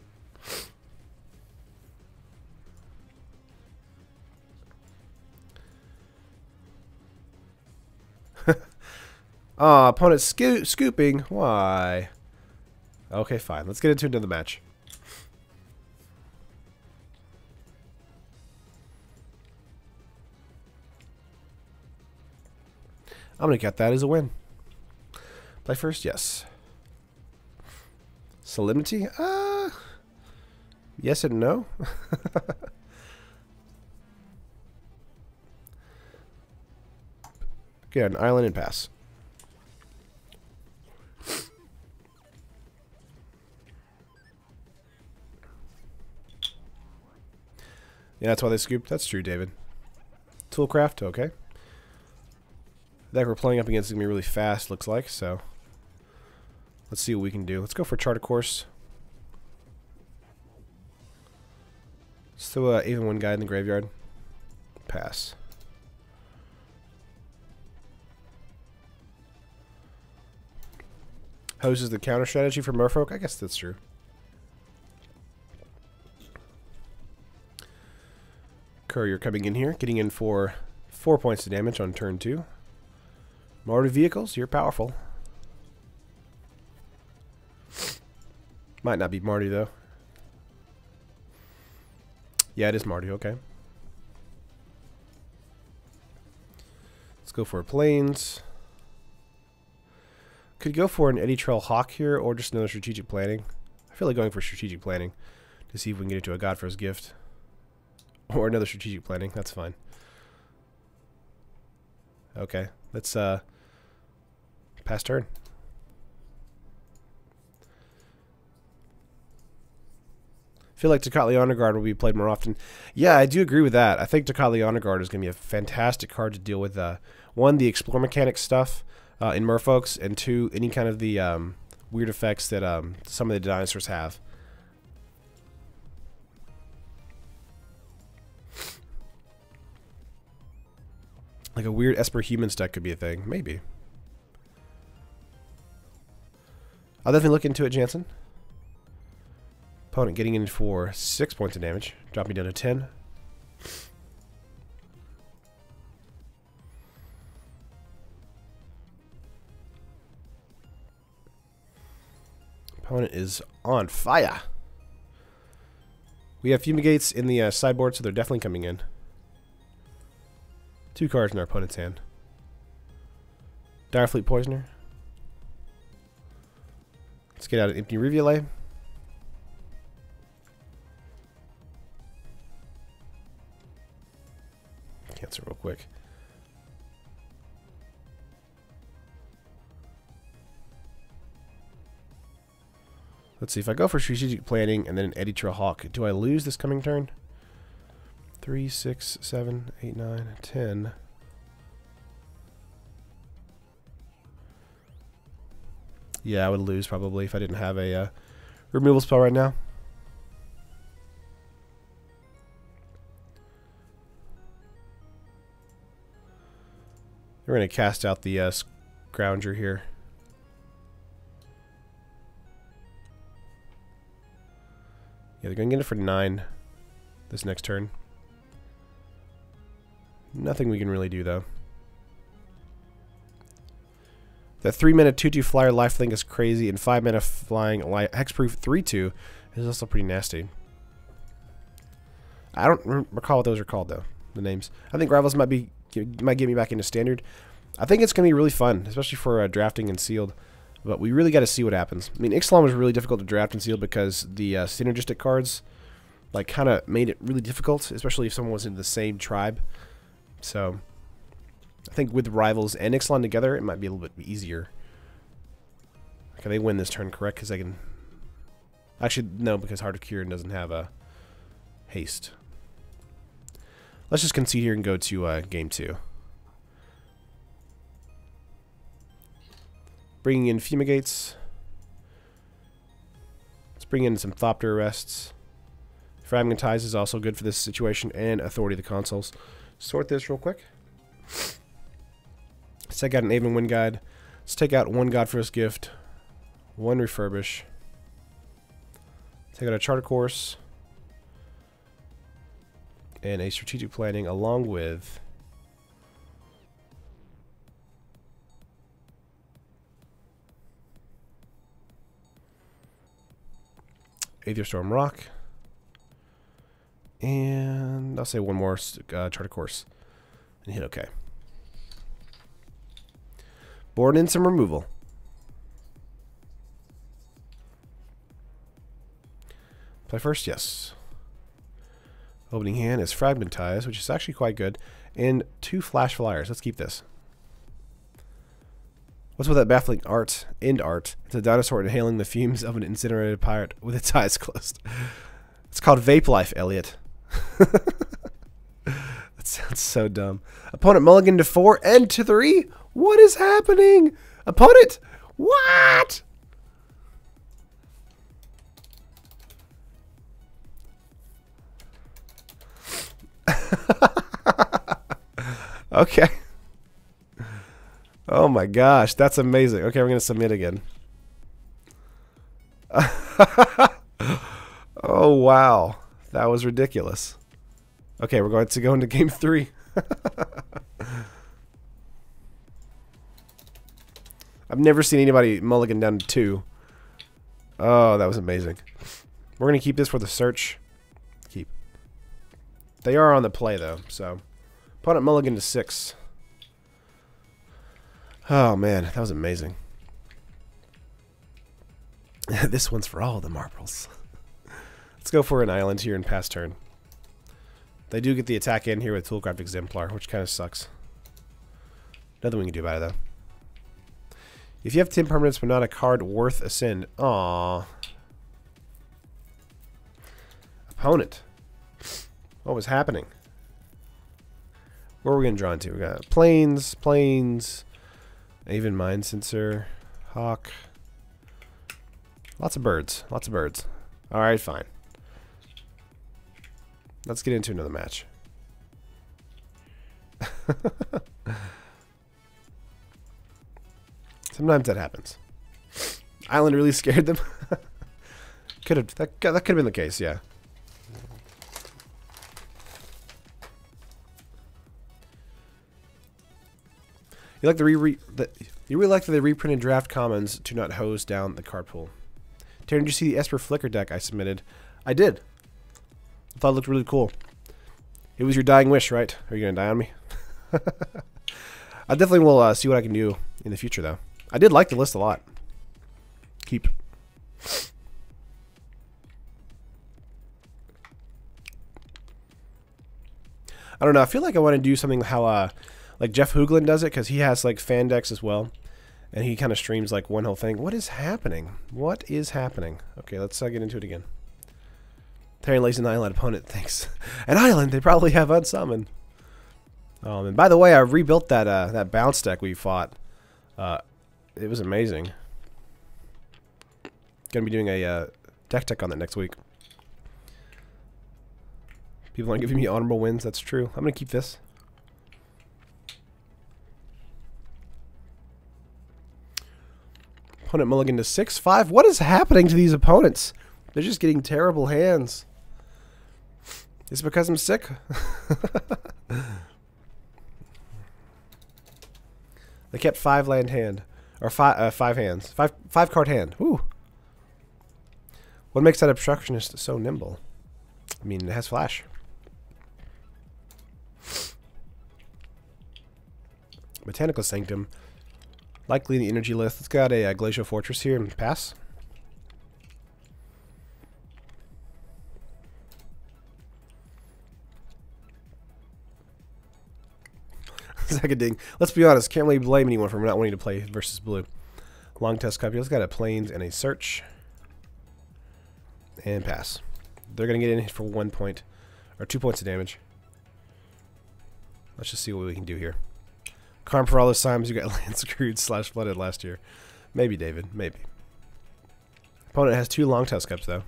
Opponent scooping. Why? Okay, fine. Let's get into another match. I'm going to count that as a win. Play first? Yes. Solemnity? Yes and no. Get an island and pass. Yeah, that's why they scooped. That's true, David. Toolcraft, okay. The deck we're playing up against is going to be really fast, looks like, so let's see what we can do. Let's go for Charter Course. Let's throw even 1 guy in the graveyard. Pass. Hose is the counter strategy for Merfolk? I guess that's true. Courier coming in here, getting in for 4 points of damage on turn 2. Marty vehicles, you're powerful. Might not be Marty, though. Yeah, it is Marty, okay. Let's go for Plains. Could go for an Eddy Trail Hawk here, or just another strategic planning. I feel like going for strategic planning to see if we can get into a Godfrey's Gift. Or another strategic planning, that's fine. Okay, let's pass turn. feel like Decklist Honor Guard will be played more often. Yeah, I do agree with that. I think Decklist Honor Guard is going to be a fantastic card to deal with. One, the explore mechanic stuff in Merfolks, and two, any kind of the weird effects that some of the dinosaurs have. Like a weird Esper Humans deck could be a thing. Maybe. I'll definitely look into it, Jansen. Opponent getting in for 6 points of damage. Drop me down to 10. Opponent is on fire. We have Fumigates in the sideboard, so they're definitely coming in. 2 cards in our opponent's hand. Direfleet Poisoner. Let's get out an Empty Rivulet. Cancel real quick. Let's see, if I go for Strategic Planning and then an Eddy Trail Hawk, do I lose this coming turn? 3, 6, 7, 8, 9, 10. Yeah, I would lose probably if I didn't have a removal spell right now. We're going to cast out the Scrounger here. Yeah, they're going to get it for 9 this next turn. Nothing we can really do, though. That 3-mana 2/2 flyer lifelink is crazy, and 5-mana flying hexproof 3/2 is also pretty nasty. I don't recall what those are called, though, the names. I think Rivals might get me back into Standard. I think it's going to be really fun, especially for drafting and sealed. But we really got to see what happens. I mean, Ixalan was really difficult to draft and seal because the synergistic cards like kind of made it really difficult, especially if someone was in the same tribe. So I think with Rivals and Ixalan together, it might be a little bit easier. Can they win this turn, correct? Because I can... Actually, no, because Heart of Kirin doesn't have a haste. Let's just concede here and go to game 2. Bringing in Fumigates. Let's bring in some Thopter Arrests. Fragmentize is also good for this situation, and Authority of the Consuls. Sort this real quick. Let's take out an Aven Wind Guide. Let's take out 1 Godforce Gift, 1 Refurbish. Take out a Charter Course, and a Strategic Planning, along with Aetherstorm Rock, and I'll say 1 more Charter Course, and hit OK. Board in some removal. Play first, yes. Opening hand is Fragmentize, which is actually quite good, and 2 Flash Flyers. Let's keep this. What's with that baffling art? End art. It's a dinosaur inhaling the fumes of an incinerated pirate with its eyes closed. It's called Vape Life, Elliot. That sounds so dumb. Opponent mulligan to 4 and to 3? What is happening? Opponent! What? Okay. Oh my gosh, that's amazing. Okay, we're going to submit again. Oh wow, that was ridiculous. Okay, we're going to go into game 3. I've never seen anybody mulligan down to 2. Oh, that was amazing. We're going to keep this for the search. Keep. They are on the play though, so. Opponent mulligan to 6. Oh man, that was amazing. This one's for all the marbles. Let's go for an island here in pass turn. They do get the attack in here with Toolcraft Exemplar, which kind of sucks. Nothing we can do about it though. If you have 10 permanents but not a card worth a send, aww. Opponent. What was happening? Where are we going to draw into? We got planes, even mind sensor, hawk. Lots of birds. Lots of birds. Alright, fine. Let's get into another match. Sometimes that happens. Island really scared them. That could have been the case, yeah. You like you really like that they reprinted draft commons to not hose down the card pool. Taryn, did you see the Esper Flicker deck I submitted? I did. I thought it looked really cool. It was your dying wish, right? Are you gonna die on me? I definitely will see what I can do in the future, though. I did like the list a lot. Keep. I don't know. I feel like I want to do something how like Jeff Hoogland does it, because he has like fan decks as well, and he kind of streams like one whole thing. What is happening? What is happening? Okay, let's get into it again. Terry lays an island opponent thinks an island. They probably have unsummon. And by the way, I rebuilt that that bounce deck we fought. It was amazing. Gonna be doing a deck tech on that next week. People aren't giving me honorable wins. That's true. I'm gonna keep this. Opponent mulligan to 6-5. What is happening to these opponents? They're just getting terrible hands. Is it because I'm sick? They kept 5 land hand, or 5 hands, 5 card hand. Woo! What makes that obstructionist so nimble? I mean, it has flash. Botanical Sanctum. Likely the energy list. It's got a Glacial Fortress here and pass. Second ding. Let's be honest, can't really blame anyone for not wanting to play versus blue. Long test copy. Let's got a plains and a search. And pass. They're going to get in for 1 point, or 2 points of damage. Let's just see what we can do here. Karm for all those times you got land screwed / flooded last year. Maybe, David. Maybe. Opponent has 2 long test cups, though.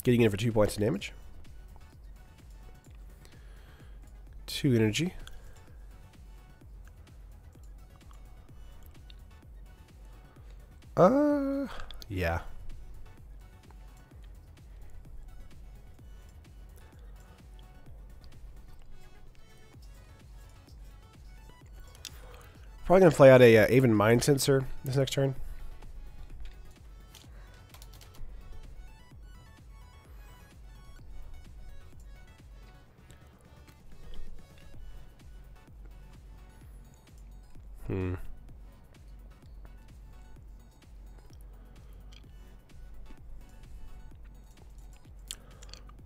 Getting in for 2 points of damage. 2 energy. Yeah. Probably gonna play out a Aven Mind Sensor this next turn.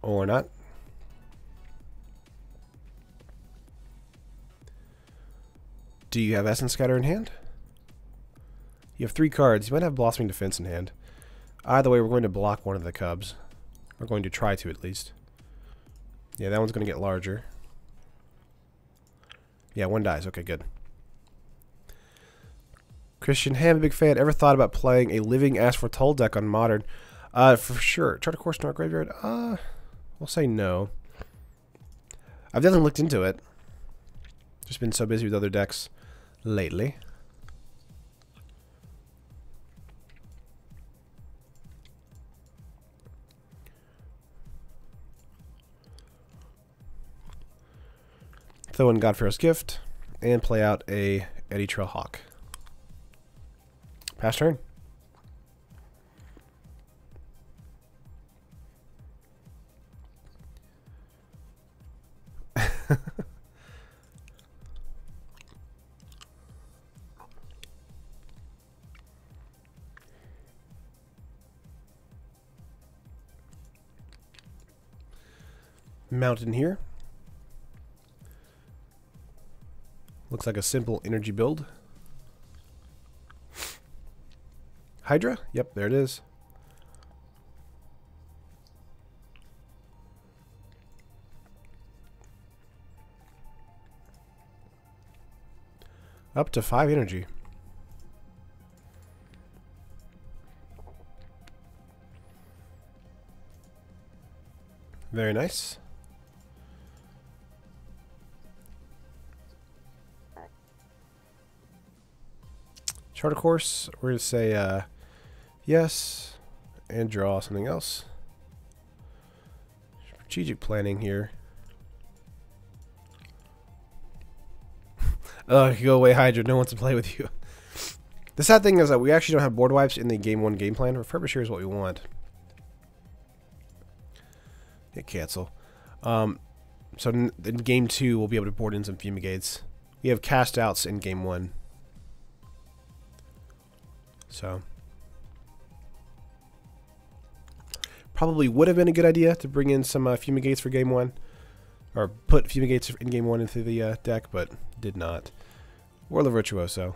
Or not. Do you have Essence Scatter in hand? You have 3 cards. You might have Blossoming Defense in hand. Either way, we're going to block one of the cubs. We're going to try to, at least. Yeah, that one's going to get larger. Yeah, 1 dies. Okay, good. Christian, hey, I'm a big fan. Ever thought about playing a Living Ash Foretold deck on Modern? For sure. Chart a Course in our graveyard? We'll say no. I've definitely looked into it. Just been so busy with other decks lately. Throw in Godfarrow's Gift and play out a Eddy Trail Hawk. Pass turn. Mountain here. Looks like a simple energy build. Hydra? Yep, there it is. Up to 5 energy. Very nice. Charter course, we're going to say yes, and draw something else. Strategic planning here. Oh, you go away, Hydra. No one wants to play with you. The sad thing is that we actually don't have board wipes in the Game 1 game plan. Refurbisher is what we want. Hit cancel. So in Game 2, we'll be able to board in some Fumigates. We have cast outs in Game 1. So probably would have been a good idea to bring in some Fumigates for Game 1. Or put Fumigates in Game 1 into the deck, but did not. Warlord Virtuoso.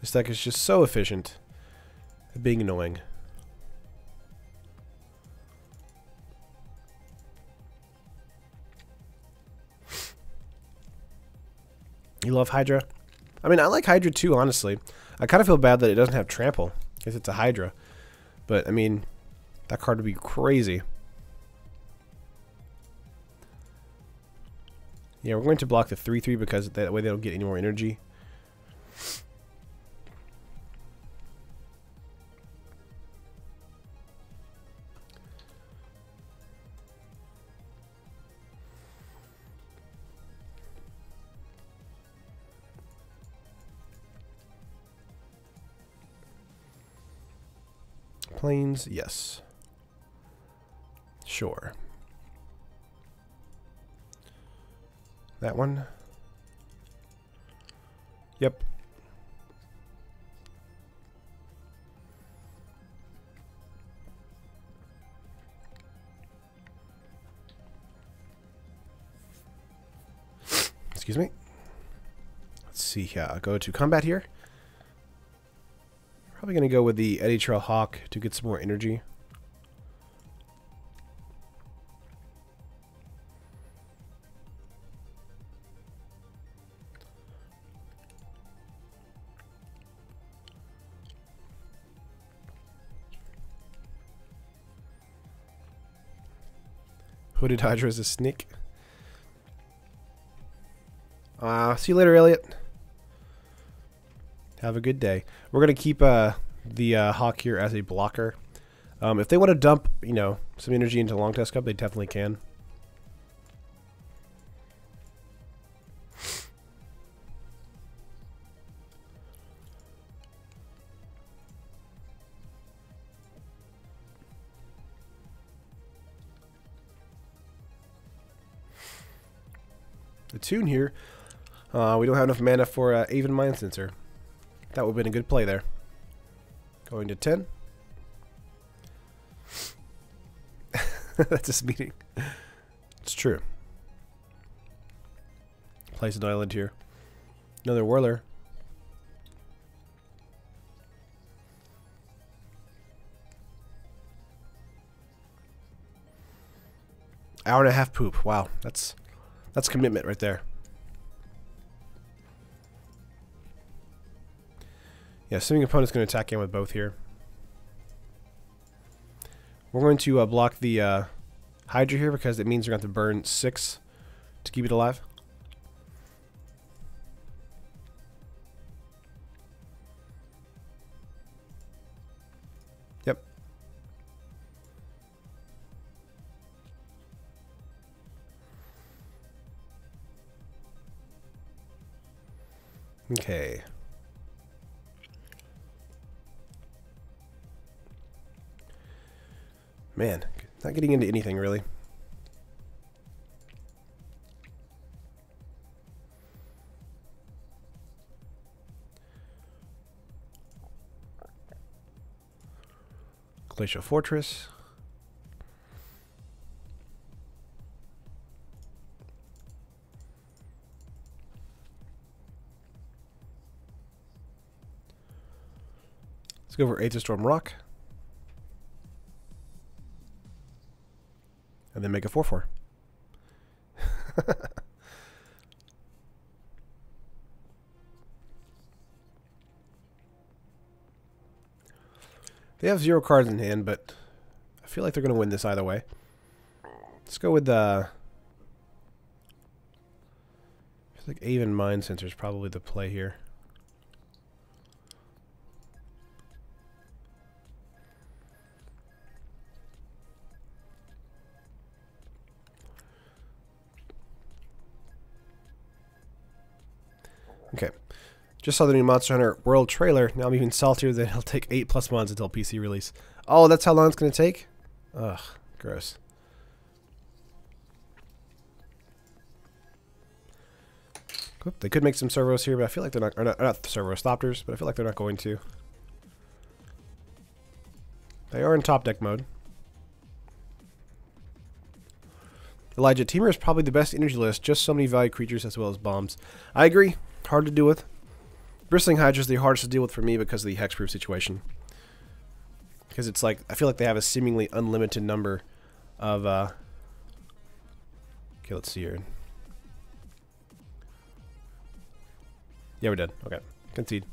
This deck is just so efficient at being annoying. You love Hydra? I mean, I like Hydra too, honestly. I kind of feel bad that it doesn't have Trample, because it's a Hydra. But, I mean, that card would be crazy. Yeah, we're going to block the 3/3 because that way they don't get any more energy. Planes, yes. Sure. That one? Yep. Excuse me. Let's see here. I'll go to combat here. Probably going to go with the Eddy Trail Hawk to get some more energy. Hooded Hydra is a snake. See you later, Elliot. Have a good day. We're going to keep the Hawk here as a blocker. If they want to dump, you know, some energy into Long Test Cup, they definitely can. The tune here, we don't have enough mana for Aven Mind Sensor. That would have been a good play there. Going to 10. That's his meeting. It's true. Place an island here. Another Whirler. Hour and a half poop. Wow, that's commitment right there. Yeah, assuming opponent's going to attack in with both here. We're going to block the Hydra here because it means you're going to have to burn 6 to keep it alive. Yep. Okay. Man, not getting into anything really. Glacial Fortress. Let's go for Aether Storm Rock. And then make a 4/4. They have 0 cards in hand, but I feel like they're going to win this either way. Let's go with the... I feel like Aven Mind Sensor is probably the play here. Okay. Just saw the new Monster Hunter World trailer. Now I'm even saltier that it'll take 8+ months until PC release. Oh, that's how long it's going to take? Ugh, gross. Oop, they could make some servos here, but I feel like they're not, or not servos, Thopters, but I feel like they're not going to. They are in top deck mode. Elijah, Teamer is probably the best energy list, just so many value creatures as well as bombs. I agree, hard to deal with. Bristling Hydra is the hardest to deal with for me because of the hexproof situation. Because it's like, I feel like they have a seemingly unlimited number of, okay, let's see here. Yeah, we're dead. Okay, concede.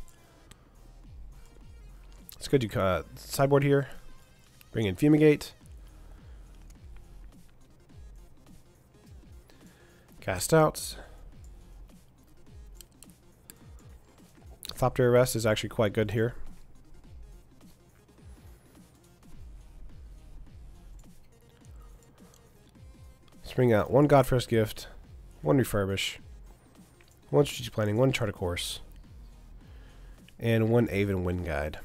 Let's go do sideboard here. Bring in Fumigate. Cast out. Thopter Arrest is actually quite good here. Let's bring out 1 Godfirst Gift, 1 Refurbish, 1 Strategic Planning, 1 Chart a Course, and 1 Aven Wind Guide.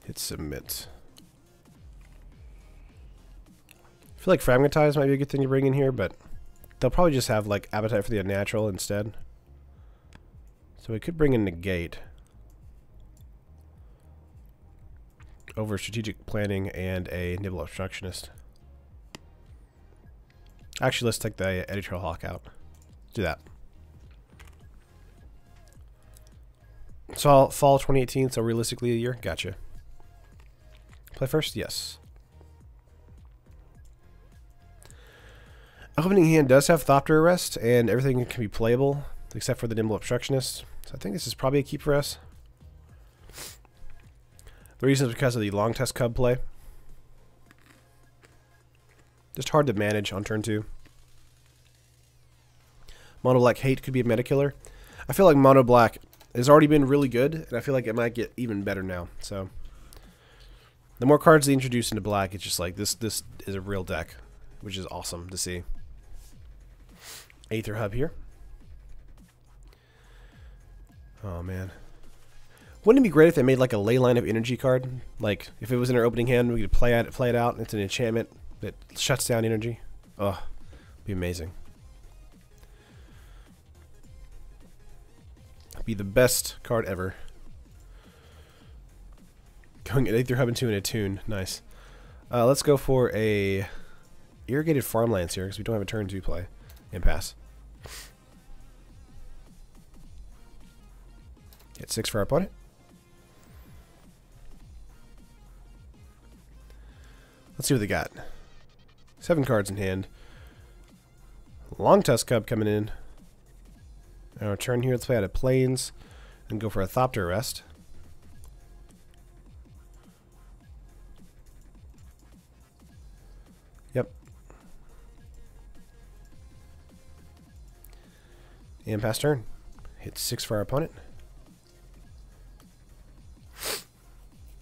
Hit submit. I feel like Fragmentize might be a good thing to bring in here, but they'll probably just have like Appetite for the Unnatural instead. So we could bring in Negate over Strategic Planning and a Nibble Obstructionist. Actually, let's take the Eddy Trail Hawk out. Let's do that. So fall 2018, so realistically a year. Gotcha. Play first? Yes. Opening hand does have Thopter Arrest, and everything can be playable, except for the Nimble Obstructionist. So I think this is probably a keep for us. The reason is because of the Long Test Cub play. Just hard to manage on turn 2. Mono Black Hate could be a meta killer. I feel like Mono Black has already been really good, and I feel like it might get even better now. So the more cards they introduce into Black, it's just like this is a real deck, which is awesome to see. Aether Hub here. Oh man. Wouldn't it be great if they made like a Leyline of Energy card? Like if it was in our opening hand, we could play it out, and it's an enchantment that shuts down energy. Oh, be amazing. Be the best card ever. Going at Aether Hub into an Attune. Nice. Let's go for a Irrigated Farmlands here because we don't have a turn 2 play. And pass. Hit 6 for our opponent. Let's see what they got. 7 cards in hand. Long Tusk Cub coming in. Our turn here, let's play out of Plains and go for a Thopter Arrest. Yep. And pass turn. Hit 6 for our opponent.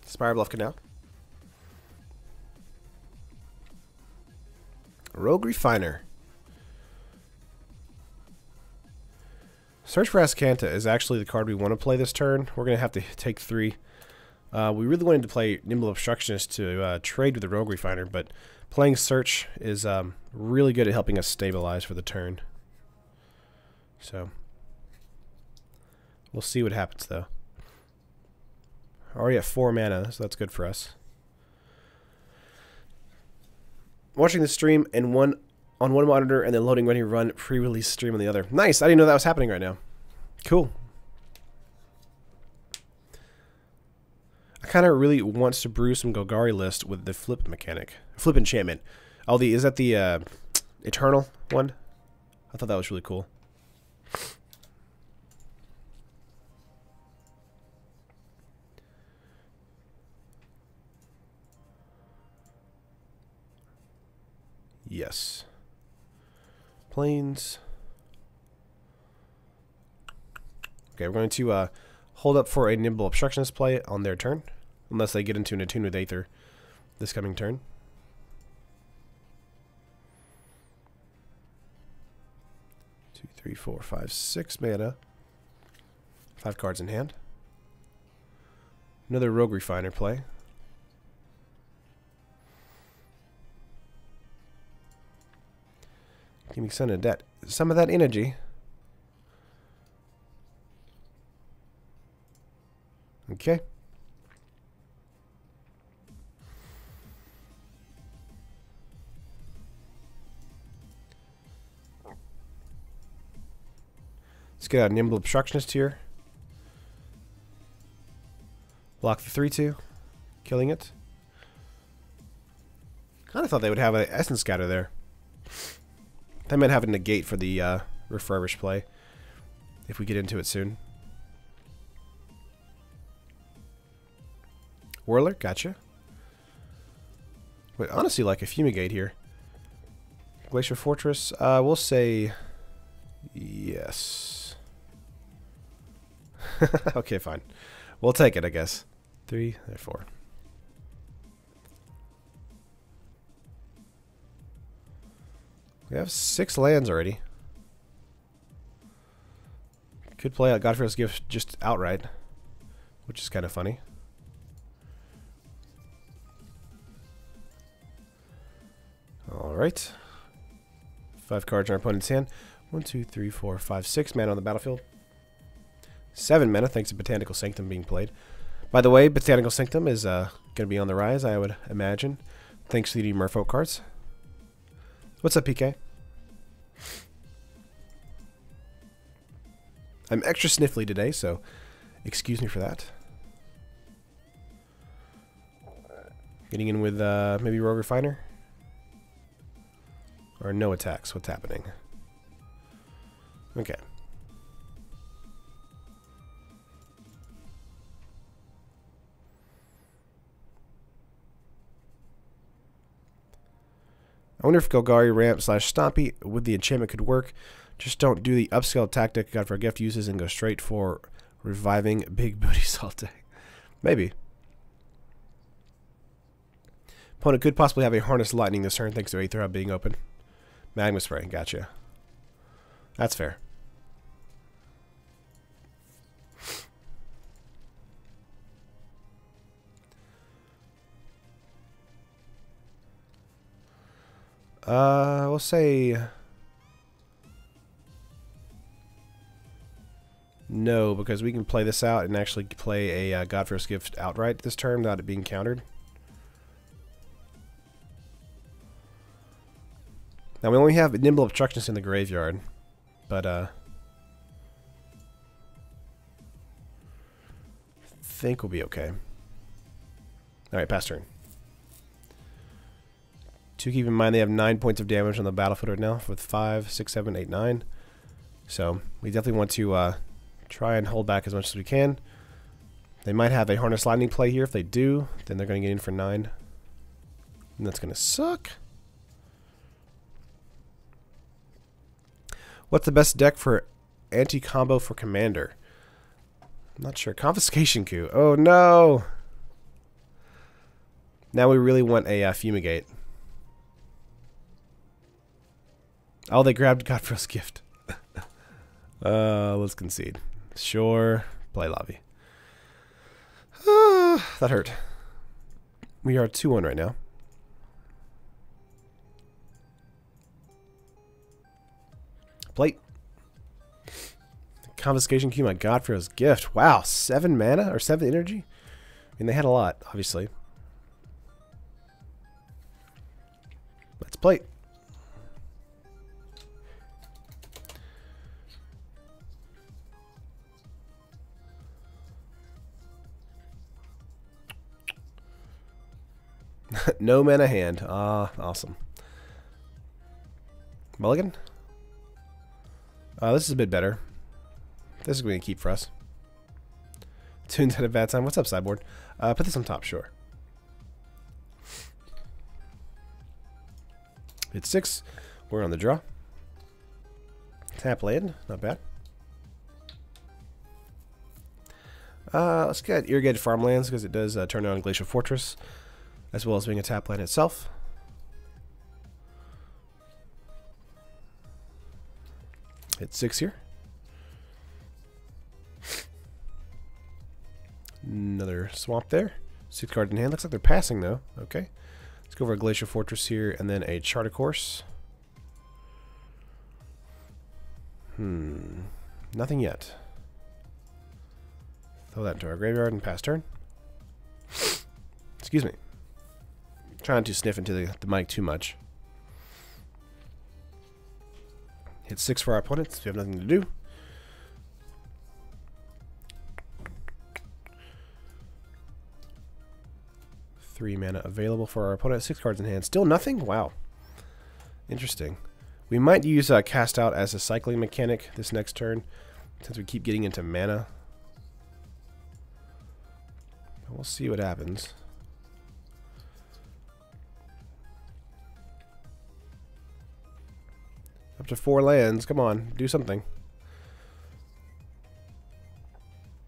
Spire Bluff Canal. Rogue Refiner. Search for Ascanta is actually the card we want to play this turn. We're going to have to take 3. We really wanted to play Nimble Obstructionist to trade with the Rogue Refiner, but playing Search is really good at helping us stabilize for the turn. So, we'll see what happens though. Already at 4 mana, so that's good for us. Watching the stream and on one monitor and then loading Ready to Run pre-release stream on the other. Nice! I didn't know that was happening right now. Cool. I kind of really wants to brew some Golgari list with the flip mechanic. Flip enchantment. Oh, is that the Eternal one? I thought that was really cool. Yes. Plains. Okay, we're going to hold up for a Nimble Obstructionist play on their turn. Unless they get into an Attune with Aether this coming turn. Two, 3, 4, 5, 6 mana. 5 cards in hand. Another Rogue Refiner play. Give me some of that energy. Okay. Let's get a Nimble Obstructionist here. Block the 3/2, killing it. Kind of thought they would have an Essence Scatter there. They might have a negate for the refurbish play if we get into it soon. Whirler, gotcha. Wait, honestly, like a Fumigate here. Glacier Fortress, we'll say yes. Okay, fine. We'll take it, I guess. 3, 4. We have 6 lands already. Could play out Godfrey's Gift just outright, which is kind of funny. Alright. 5 cards in our opponent's hand. 1, 2, 3, 4, 5, 6 mana on the battlefield. 7 mana thanks to Botanical Sanctum being played. By the way, Botanical Sanctum is going to be on the rise, I would imagine, thanks to the Merfolk cards. What's up, PK? I'm extra sniffly today, so excuse me for that. Getting in with maybe Rogue Refiner? Or no attacks, what's happening? Okay. I wonder if Golgari Ramp / Stompy with the enchantment could work. Just don't do the upscale tactic Godfrey Gift uses and go straight for reviving big booties all day. Maybe. Opponent could possibly have a Harness Lightning this turn thanks to Aether Hub being open. Magma Spray, gotcha. That's fair. We'll say no, because we can play this out and actually play a Godfrey's Gift outright this turn without it being countered. Now we only have Nimble Obstructionist in the graveyard, but I think we'll be okay. Alright, pass turn. To keep in mind, they have 9 points of damage on the battlefield right now with 5, 6, 7, 8, 9. So we definitely want to try and hold back as much as we can. They might have a Harness Lightning play here. If they do, then they're going to get in for 9. And that's going to suck. What's the best deck for anti-combo for Commander? I'm not sure. Confiscation Coup. Oh no! Now we really want a Fumigate. Oh, they grabbed Godfrey's Gift. Let's concede. Sure. Play lobby. That hurt. We are 2-1 right now. Plate. Confiscation Key, my Godfrey's Gift. Wow, 7 mana or 7 energy? I mean, they had a lot, obviously. Let's plate. No mana hand. Ah, awesome. Mulligan? This is a bit better. This is going to keep for us. Tunes had a bad time. What's up, sideboard? Put this on top, sure. Hit 6. We're on the draw. Tap land. Not bad. Let's get irrigated farmlands because it does turn on Glacial Fortress, as well as being a tap land itself. Hit 6 here. Another swamp there. 6 cards in hand. Looks like they're passing though. Okay. Let's go over a Glacial Fortress here and then a Chart a Course. Nothing yet. Throw that into our graveyard and pass turn. Excuse me. Trying to sniff into the mic too much. Hit 6 for our opponents. We have nothing to do. Three mana available for our opponent. 6 cards in hand. Still nothing? Wow. Interesting. We might use Cast Out as a cycling mechanic this next turn, since we keep getting into mana. We'll see what happens. Up to 4 lands. Come on, do something.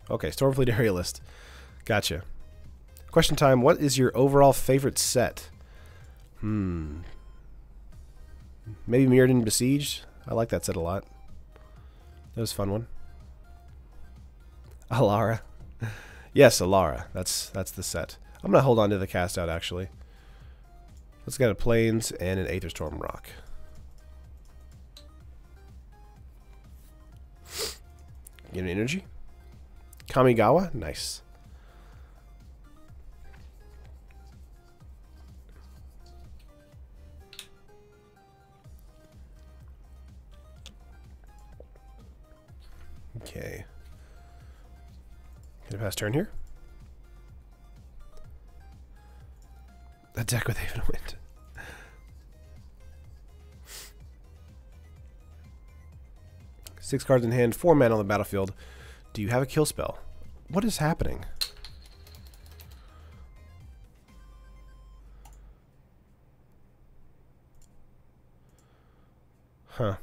Okay, Stormfleet Aerialist. Gotcha. Question time. What is your overall favorite set? Maybe Mirrodin Besieged. I like that set a lot. That was a fun one. Alara. Yes, Alara. That's the set. I'm gonna hold on to the Cast Out actually. Let's get a Plains and an Aetherstorm Rock. Get an energy. Kamigawa. Nice. Okay. Gonna pass turn here. Attack with Haven Wind. Six cards in hand, 4 mana on the battlefield. Do you have a kill spell? What is happening? Huh.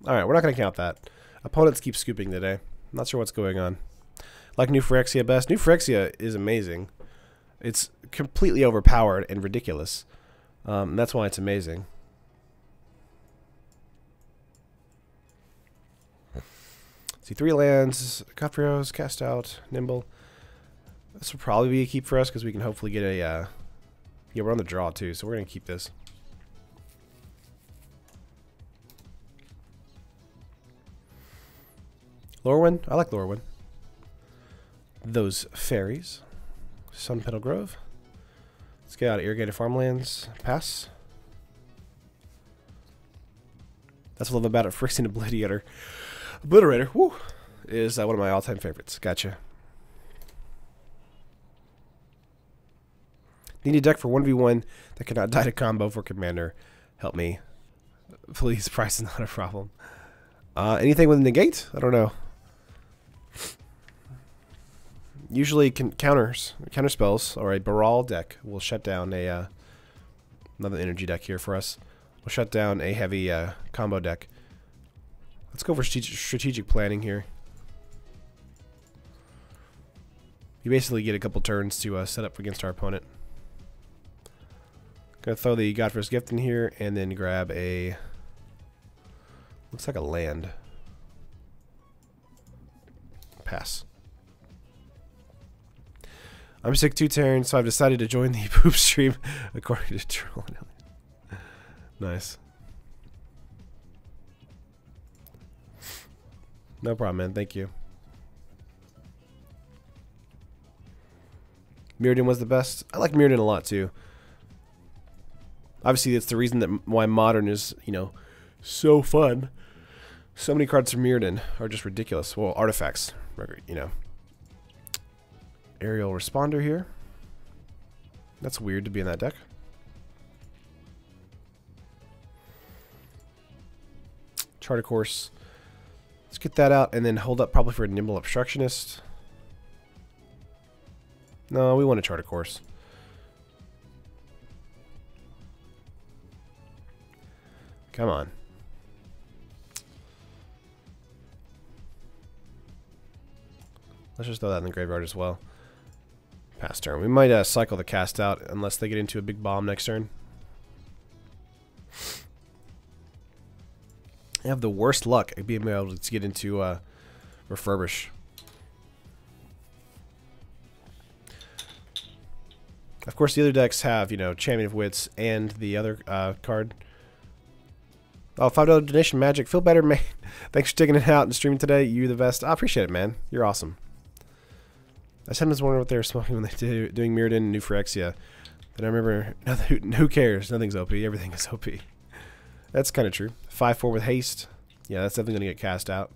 Alright, we're not going to count that. Opponents keep scooping today. Not sure what's going on. Like New Phyrexia best. New Phyrexia is amazing. It's completely overpowered and ridiculous. That's why it's amazing. See, 3 lands, Caprios, Cast Out, Nimble. This will probably be a keep for us because we can hopefully get a... yeah, we're on the draw too, so we're going to keep this. Lorwyn? I like Lorwyn. Those fairies. Sun Petal Grove. Let's get out of Irrigated Farmlands. Pass. That's what I love about it. Phyrexian Obliterator. Obliterator, woo, is one of my all-time favorites. Gotcha. Need a deck for 1v1 that cannot die to combo for Commander. Help me. Please, price is not a problem. Anything with a negate? I don't know. Usually counter spells or a Baral deck will shut down a another energy deck here for us. We'll shut down a heavy combo deck. Let's go for strategic planning here. You basically get a couple turns to set up against our opponent. Gonna throw the Godforsaken Gift in here and then grab a... looks like a land. Pass. I'm sick 2 turns, so I've decided to join the poop stream according to Troll. Nice. No problem, man. Thank you. Mirrodin was the best. I like Mirrodin a lot too. Obviously, that's the reason that why Modern is, you know, so fun. So many cards from Mirrodin are just ridiculous. Well, artifacts, you know. Aerial Responder here. That's weird to be in that deck. Chart a Course. Let's get that out and then hold up probably for a Nimble Obstructionist. No, we want a Chart a Course. Come on. Let's just throw that in the graveyard as well. Pass turn. We might cycle the cast out unless they get into a big bomb next turn. I have the worst luck at being able to get into Refurbish. Of course, the other decks have, you know, Champion of Wits and the other card. Oh, $5 donation, Magic. Feel better, man. Thanks for sticking it out and streaming today. You're the best. I appreciate it, man. You're awesome. I sometimes wonder what they were smoking when they were doing Mirrodin and New Phyrexia. Then I remember, who cares? Nothing's OP. Everything is OP. That's kind of true. 5/4 with haste. Yeah, that's definitely going to get cast out.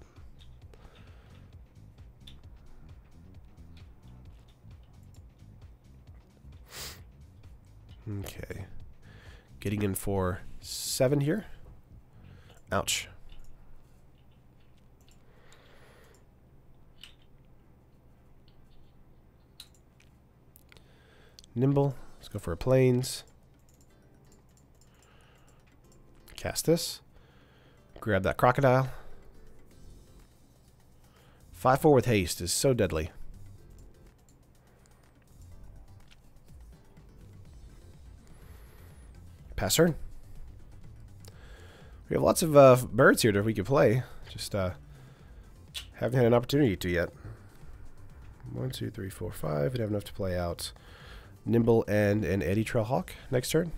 Okay. Getting in for 7 here. Ouch. Nimble. Let's go for a plains. Cast this. Grab that crocodile. 5/4 with haste is so deadly. Pass turn. We have lots of birds here that we could play. Just haven't had an opportunity to yet. 1, 2, 3, 4, 5. We'd have enough to play out Nimble and an Eddy Trailhawk next turn.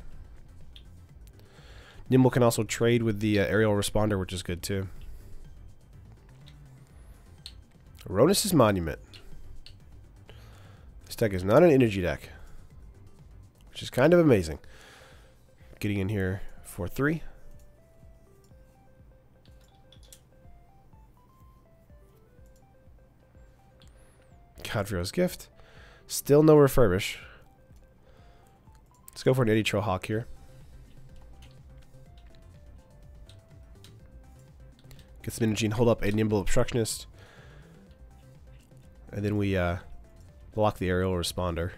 Nimble can also trade with the aerial responder, which is good too. Ronus' Monument. This deck is not an energy deck, which is kind of amazing. Getting in here for 3. Cadrio's Gift. Still no Refurbish. Let's go for an Eddy Trailhawk here. Get some energy and hold up a Nimble Obstructionist. And then we block the aerial responder.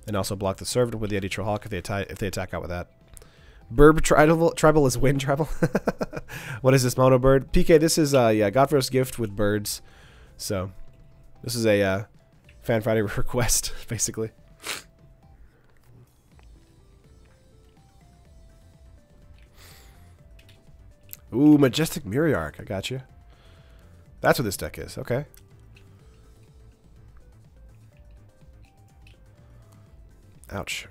And also block the servant with the Eddy Trailhawk if they attack out with that. Burb Tribal is wind tribal. What is this mono bird? PK, this is yeah, Godfrey's Gift with birds. So this is a Fan Friday request, basically. Ooh, Majestic Miriarch. I got you. That's what this deck is. Okay. Ouch.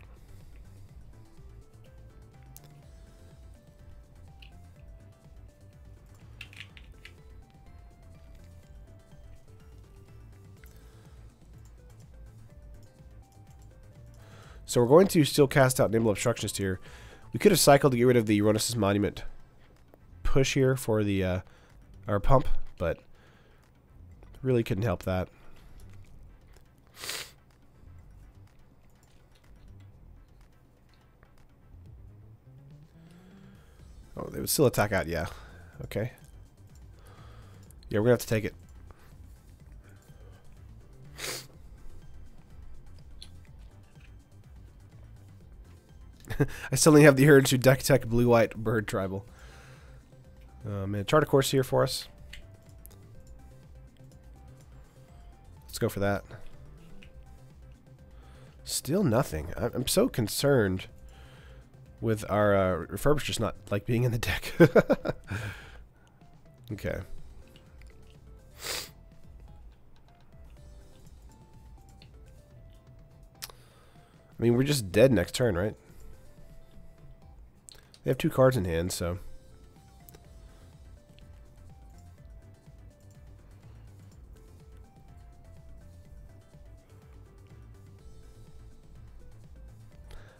So we're going to still cast out Nimble Obstructionist here. We could have cycled to get rid of the Ronus' Monument push here for the our pump, but really couldn't help that. Oh, they would still attack out, yeah. Okay. Yeah, we're gonna have to take it. I still only have the urge to deck tech blue-white bird tribal. Man, chart a course here for us. Let's go for that. Still nothing. I'm so concerned with our refurbish just not like being in the deck. Okay. I mean, we're just dead next turn, right? They have 2 cards in hand, so.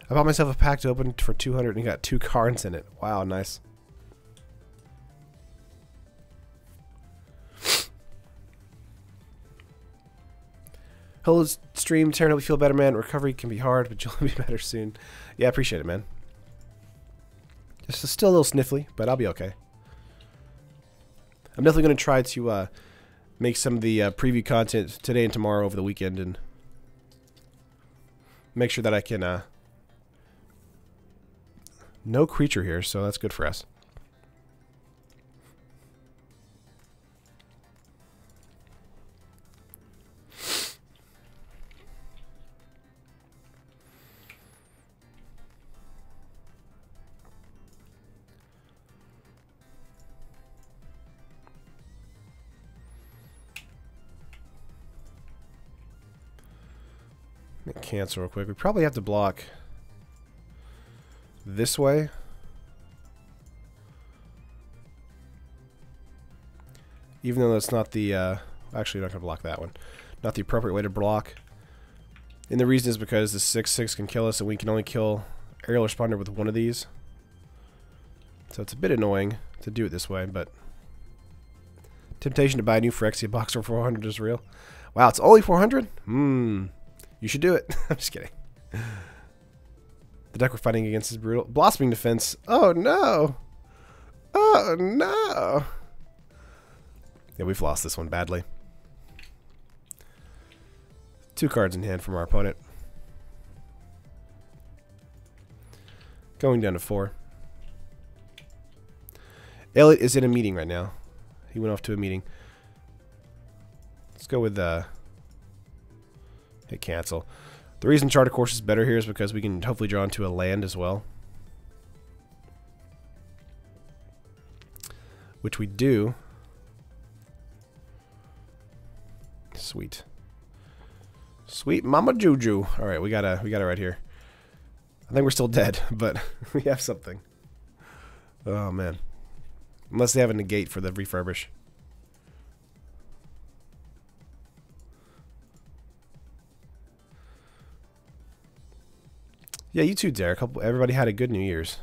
I bought myself a pack to open for 200 and got 2 cards in it. Wow, nice. Hello, stream. Taryn, hope you feel better, man. Recovery can be hard, but you'll be better soon. Yeah, I appreciate it, man. Just still a little sniffly, but I'll be okay. I'm definitely going to try to make some of the preview content today and tomorrow over the weekend and make sure that I can... no creature here, so that's good for us. Cancel real quick. We probably have to block this way. Even though that's not the... actually, not going to block that one. Not the appropriate way to block. And the reason is because the 6/6 can kill us, and we can only kill aerial responder with one of these. So it's a bit annoying to do it this way, but... Temptation to buy a new Phyrexia box for 400 is real. Wow, it's only 400? You should do it. I'm just kidding. The deck we're fighting against is brutal. Blossoming Defense. Oh, no. Oh, no. Yeah, we've lost this one badly. 2 cards in hand from our opponent. Going down to 4. Elliot is in a meeting right now. He went off to a meeting. Let's go with... hit cancel. The reason Charter Course is better here is because we can hopefully draw into a land as well. Which we do. Sweet. Sweet Mama Juju. Alright, we got it right here. I think we're still dead, but we have something. Oh man. Unless they have a negate for the refurbish. Yeah, you too, Derek. Everybody had a good New Year's.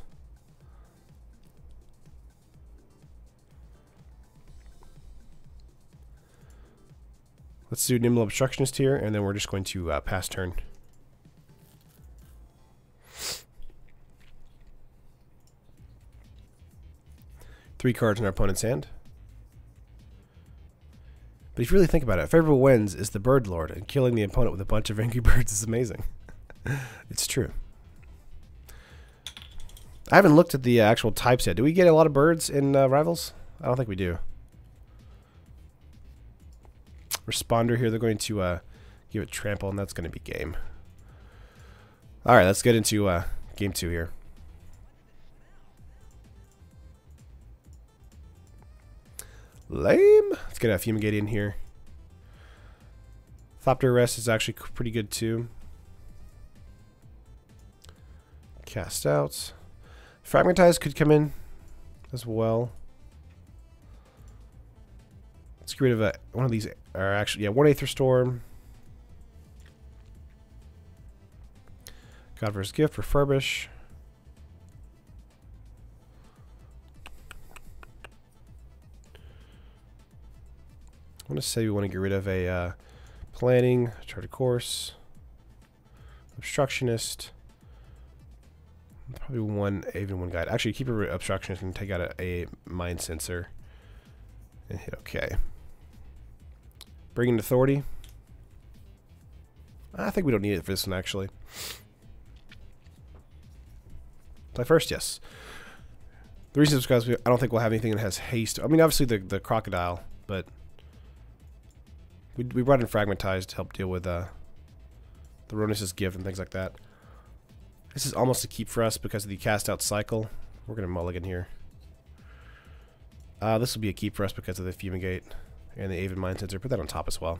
Let's do Nimble Obstructionist here, and then we're just going to pass turn. Three cards in our opponent's hand. But if you really think about it, favorable wins is the Bird Lord, and killing the opponent with a bunch of angry birds is amazing. It's true. I haven't looked at the actual types yet. Do we get a lot of birds in Rivals? I don't think we do. Responder here, they're going to give it trample, and that's going to be game. Alright, let's get into game 2 here. Lame. Let's get a Fumigate in here. Thopter Arrest is actually pretty good too. Cast out. Fragmentize could come in as well. Let's get rid of one of these. Or actually, yeah, 1 Aether Storm. Godver's Gift, Refurbish. I want to say we want to get rid of a Planning, Charted Course, Obstructionist. Probably even one guide. Actually, keep a Obstructionist and take out a Mind Sensor. And hit OK. Bring in Authority. I think we don't need it for this one, actually. Play first, yes. The reason is because I don't think we'll have anything that has haste. I mean, obviously the Crocodile, but we brought in Fragmentize to help deal with the Ronus's Gift and things like that. This is almost a keep for us because of the cast out cycle. We're going to mulligan here. This will be a keep for us because of the Fumigate and the Avid Mind Sensor. Put that on top as well.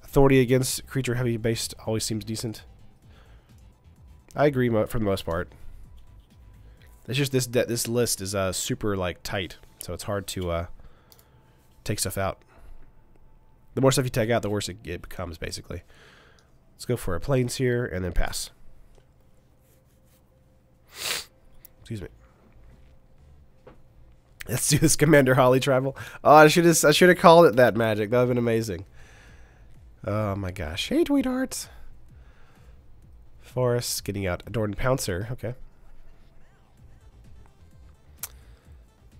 Authority against creature heavy based always seems decent. I agree for the most part. It's just this list is super like tight, so it's hard to take stuff out. The more stuff you take out, the worse it becomes, basically. Let's go for a Plains here and then pass. Excuse me. Let's do this Commander Holly Travel. Oh, I should have called it that, Magic. That would have been amazing. Oh my gosh. Hey, Tweetheart. Forest getting out. Adorned Pouncer. Okay.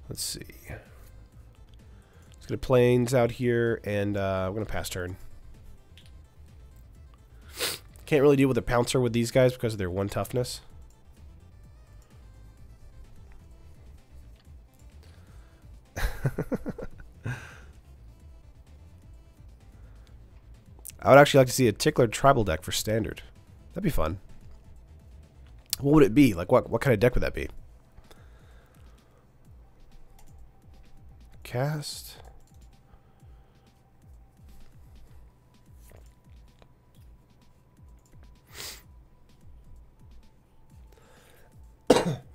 Let's see. Let's get a Plains out here, and I'm going to pass turn. Can't really deal with a Pouncer with these guys because of their 1 toughness. I would actually like to see a Tickler Tribal deck for Standard. That'd be fun. What would it be? Like, what kind of deck would that be? Cast.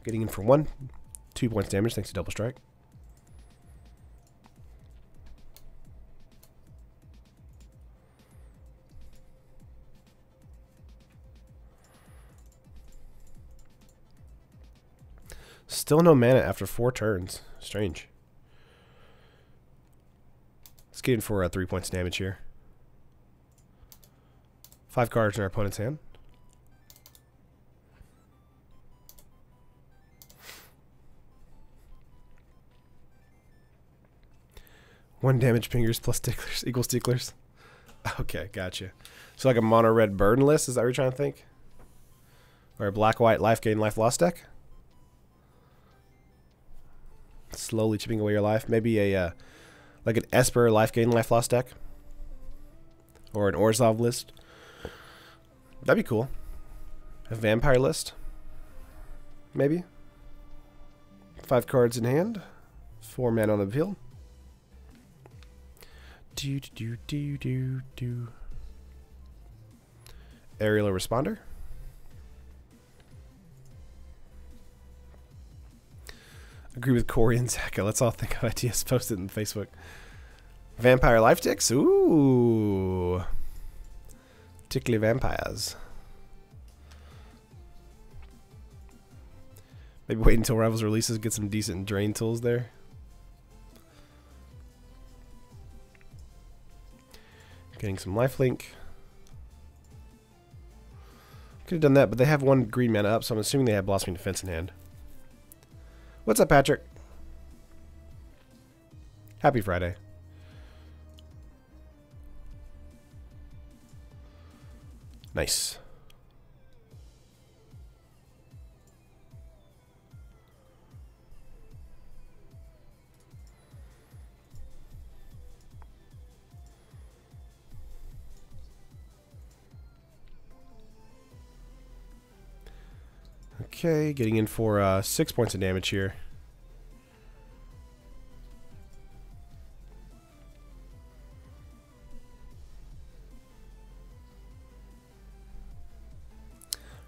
Getting in for 1. 2 points damage thanks to Double Strike. Still no mana after 4 turns. Strange. Let's get in for 3 points damage here. 5 cards in our opponent's hand. One damage pingers plus ticklers equals ticklers. Okay, gotcha. So like a mono red burn list, is that what you're trying to think? Or a black white life gain life loss deck? Slowly chipping away your life. Maybe a like an Esper life gain life loss deck. Or an Orzhov list. That'd be cool. A vampire list. Maybe. 5 cards in hand. 4 mana on the field. Aerial Responder. Agree with Corey and Zaka. Let's all think of ideas posted on Facebook. Vampire Life Ticks. Ooh. Tickly vampires. Maybe wait until Rivals releases, get some decent drain tools there. Getting some lifelink. Could have done that, but they have 1 green mana up, so I'm assuming they have Blossoming Defense in hand. What's up, Patrick? Happy Friday. Nice. Okay, getting in for 6 points of damage here.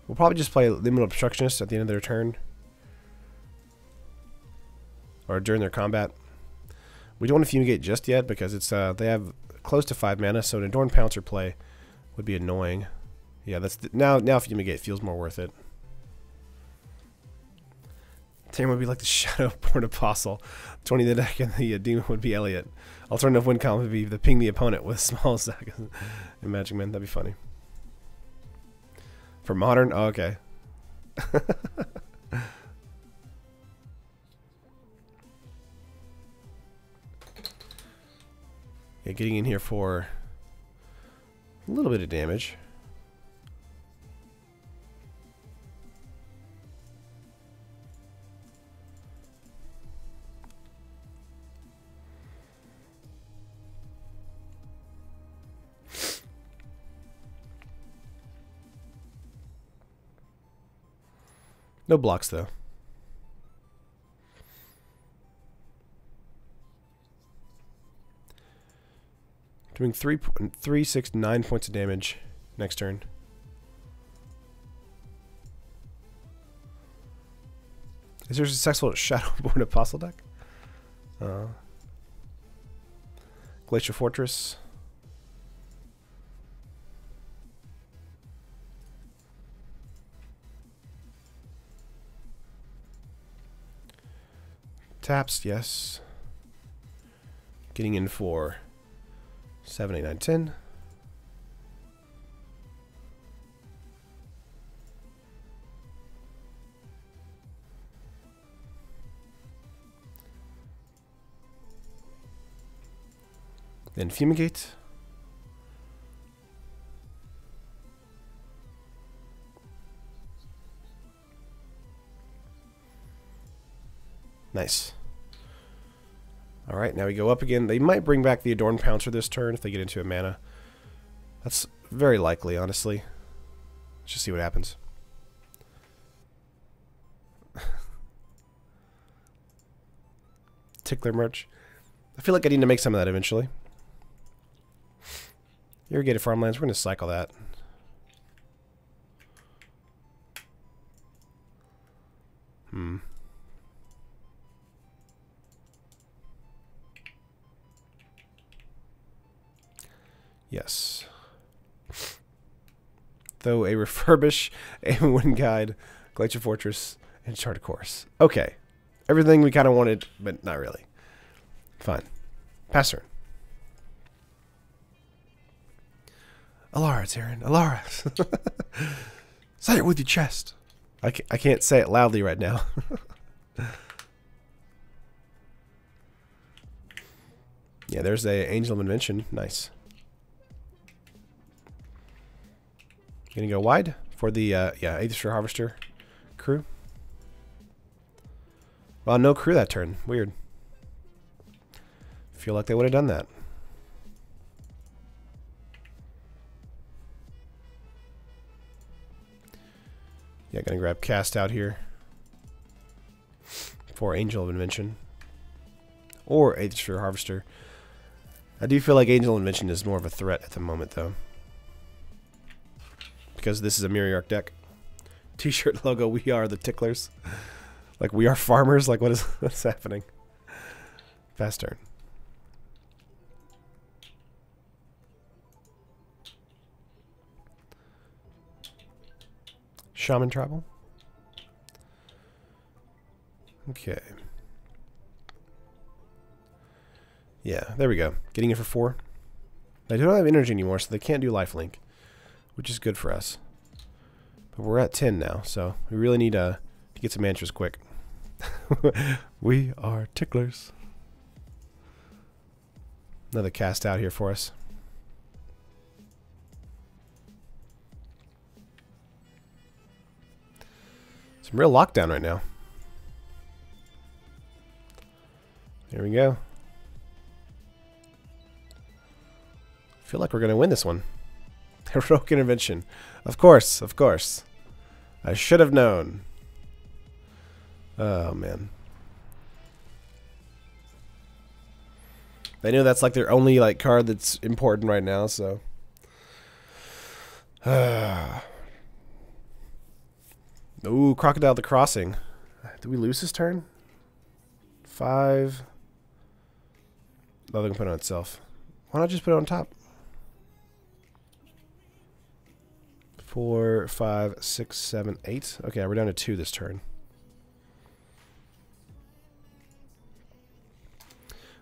We'll probably just play Limited Obstructionist at the end of their turn. Or during their combat. We don't want to Fumigate just yet because it's they have close to 5 mana, so an Adorned Pouncer play would be annoying. Yeah, that's now Fumigate feels more worth it. Team would be like the Shadowborn Apostle. 20 the deck, and the demon would be Elliot. Alternative win column would be the ping the opponent with small sack and Magic Man. That'd be funny. For modern? Oh, okay. Yeah, getting in here for a little bit of damage. No blocks, though. Doing 3, 6, 9 points of damage next turn. Is there a successful Shadowborn Apostle deck? Glacial Fortress. Taps, yes. Getting in for 7, 8, 9, 10. Then Fumigate. Nice. Alright, now we go up again. They might bring back the Adorned Pouncer this turn if they get into a mana. That's very likely, honestly. Let's just see what happens. Tickler merch. I feel like I need to make some of that eventually. Irrigated farmlands, we're going to cycle that. Yes. Though a refurbish, a wind guide, Glacier Fortress, and Charted Course. Okay. Everything we kind of wanted, but not really. Fine. Pass turn. Alara, Taryn. Alara. Say it with your chest. I can't say it loudly right now. Yeah, there's a Angel of Invention. Nice. Gonna go wide for the yeah, Aethersphere Harvester crew. Well, no crew that turn. Weird. Feel like they would have done that. Yeah, gonna grab Cast out here for Angel of Invention or Aethersphere Harvester. I do feel like Angel of Invention is more of a threat at the moment, though, because this is a Mirror Arc deck. T-shirt logo, we are the ticklers. Like, we are farmers? Like, what's happening? Fast turn. Shaman Tribal. Okay. Yeah, there we go. Getting it for 4. They don't have energy anymore, so they can't do lifelink, which is good for us. But we're at 10 now, so we really need to get some answers quick. We are ticklers. Another Cast out here for us. Some real lockdown right now. There we go. I feel like we're going to win this one. Heroic Intervention. Of course, of course. I should have known. Oh, man. They know that's like their only like card that's important right now, so. Ooh, Crocodile the Crossing. Did we lose this turn? 5. Oh, they can put it on itself. Why not just put it on top? 4, 5, 6, 7, 8. Okay, we're down to 2 this turn.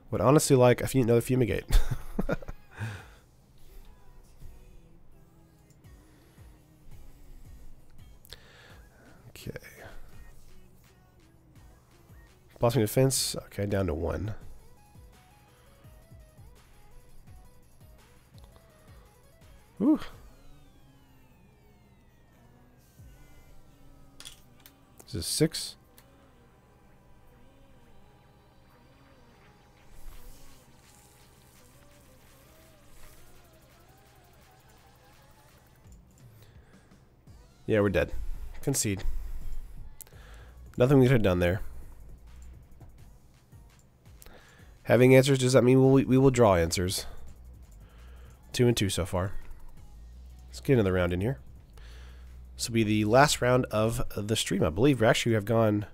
Would honestly like another Fumigate. Okay. Blossoming Defense. Okay, down to 1. Whew. This is 6. Yeah, we're dead. Concede. Nothing we could have done there. Having answers, does that mean we will draw answers? 2 and 2 so far. Let's get another round in here. This will be the last round of the stream, I believe. We actually have gone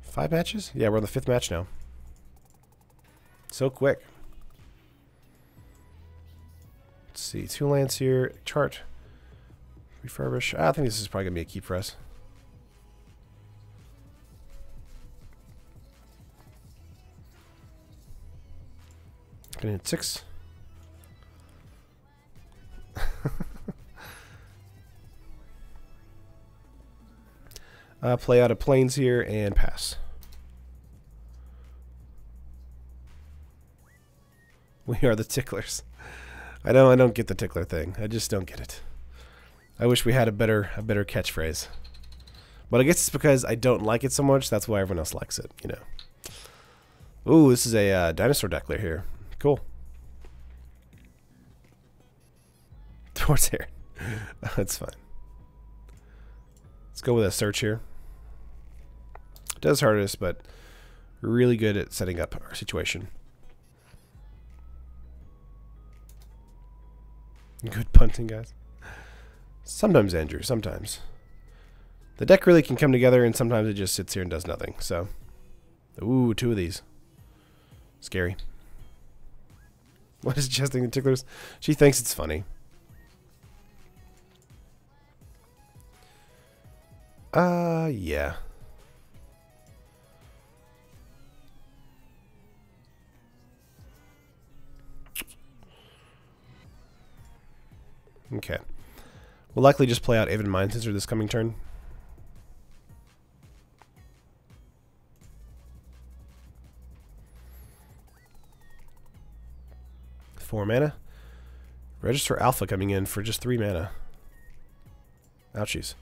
5 matches? Yeah, we're on the 5th match now. So quick. Let's see. 2 lands here. Chart. Refurbish. I think this is probably going to be a keep for us. Gonna hit 6. Play out of planes here and pass. We are the ticklers. I don't get the tickler thing. I just don't get it. I wish we had a better catchphrase. But I guess it's because I don't like it so much. That's why everyone else likes it, you know. Ooh, this is a dinosaur deckler here. Cool. Towards here. That's fine. Let's go with a search here. It does hurt us, but we're really good at setting up our situation. Good punting, guys. Sometimes, Andrew, sometimes. The deck really can come together, and sometimes it just sits here and does nothing. So, ooh, 2 of these. Scary. What is suggesting the ticklers? She thinks it's funny. Yeah. Okay. We'll likely just play out Avid Mind Sensor this coming turn. Four mana. Register Alpha coming in for just 3 mana. Ouchies.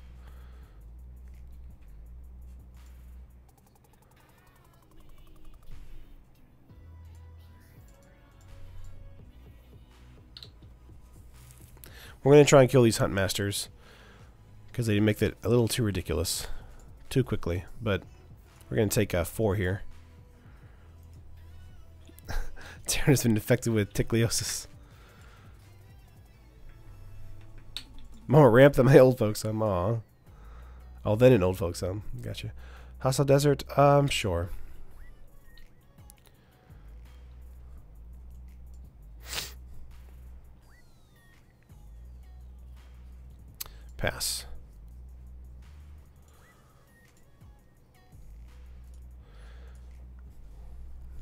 We're going to try and kill these Hunt Masters because they make that a little too ridiculous too quickly, but we're going to take 4 here. Taryn has been infected with tickliosis. More ramp than my old folks home. Aw. Oh, then an old folks home. Gotcha. Hostile Desert? Sure. Pass.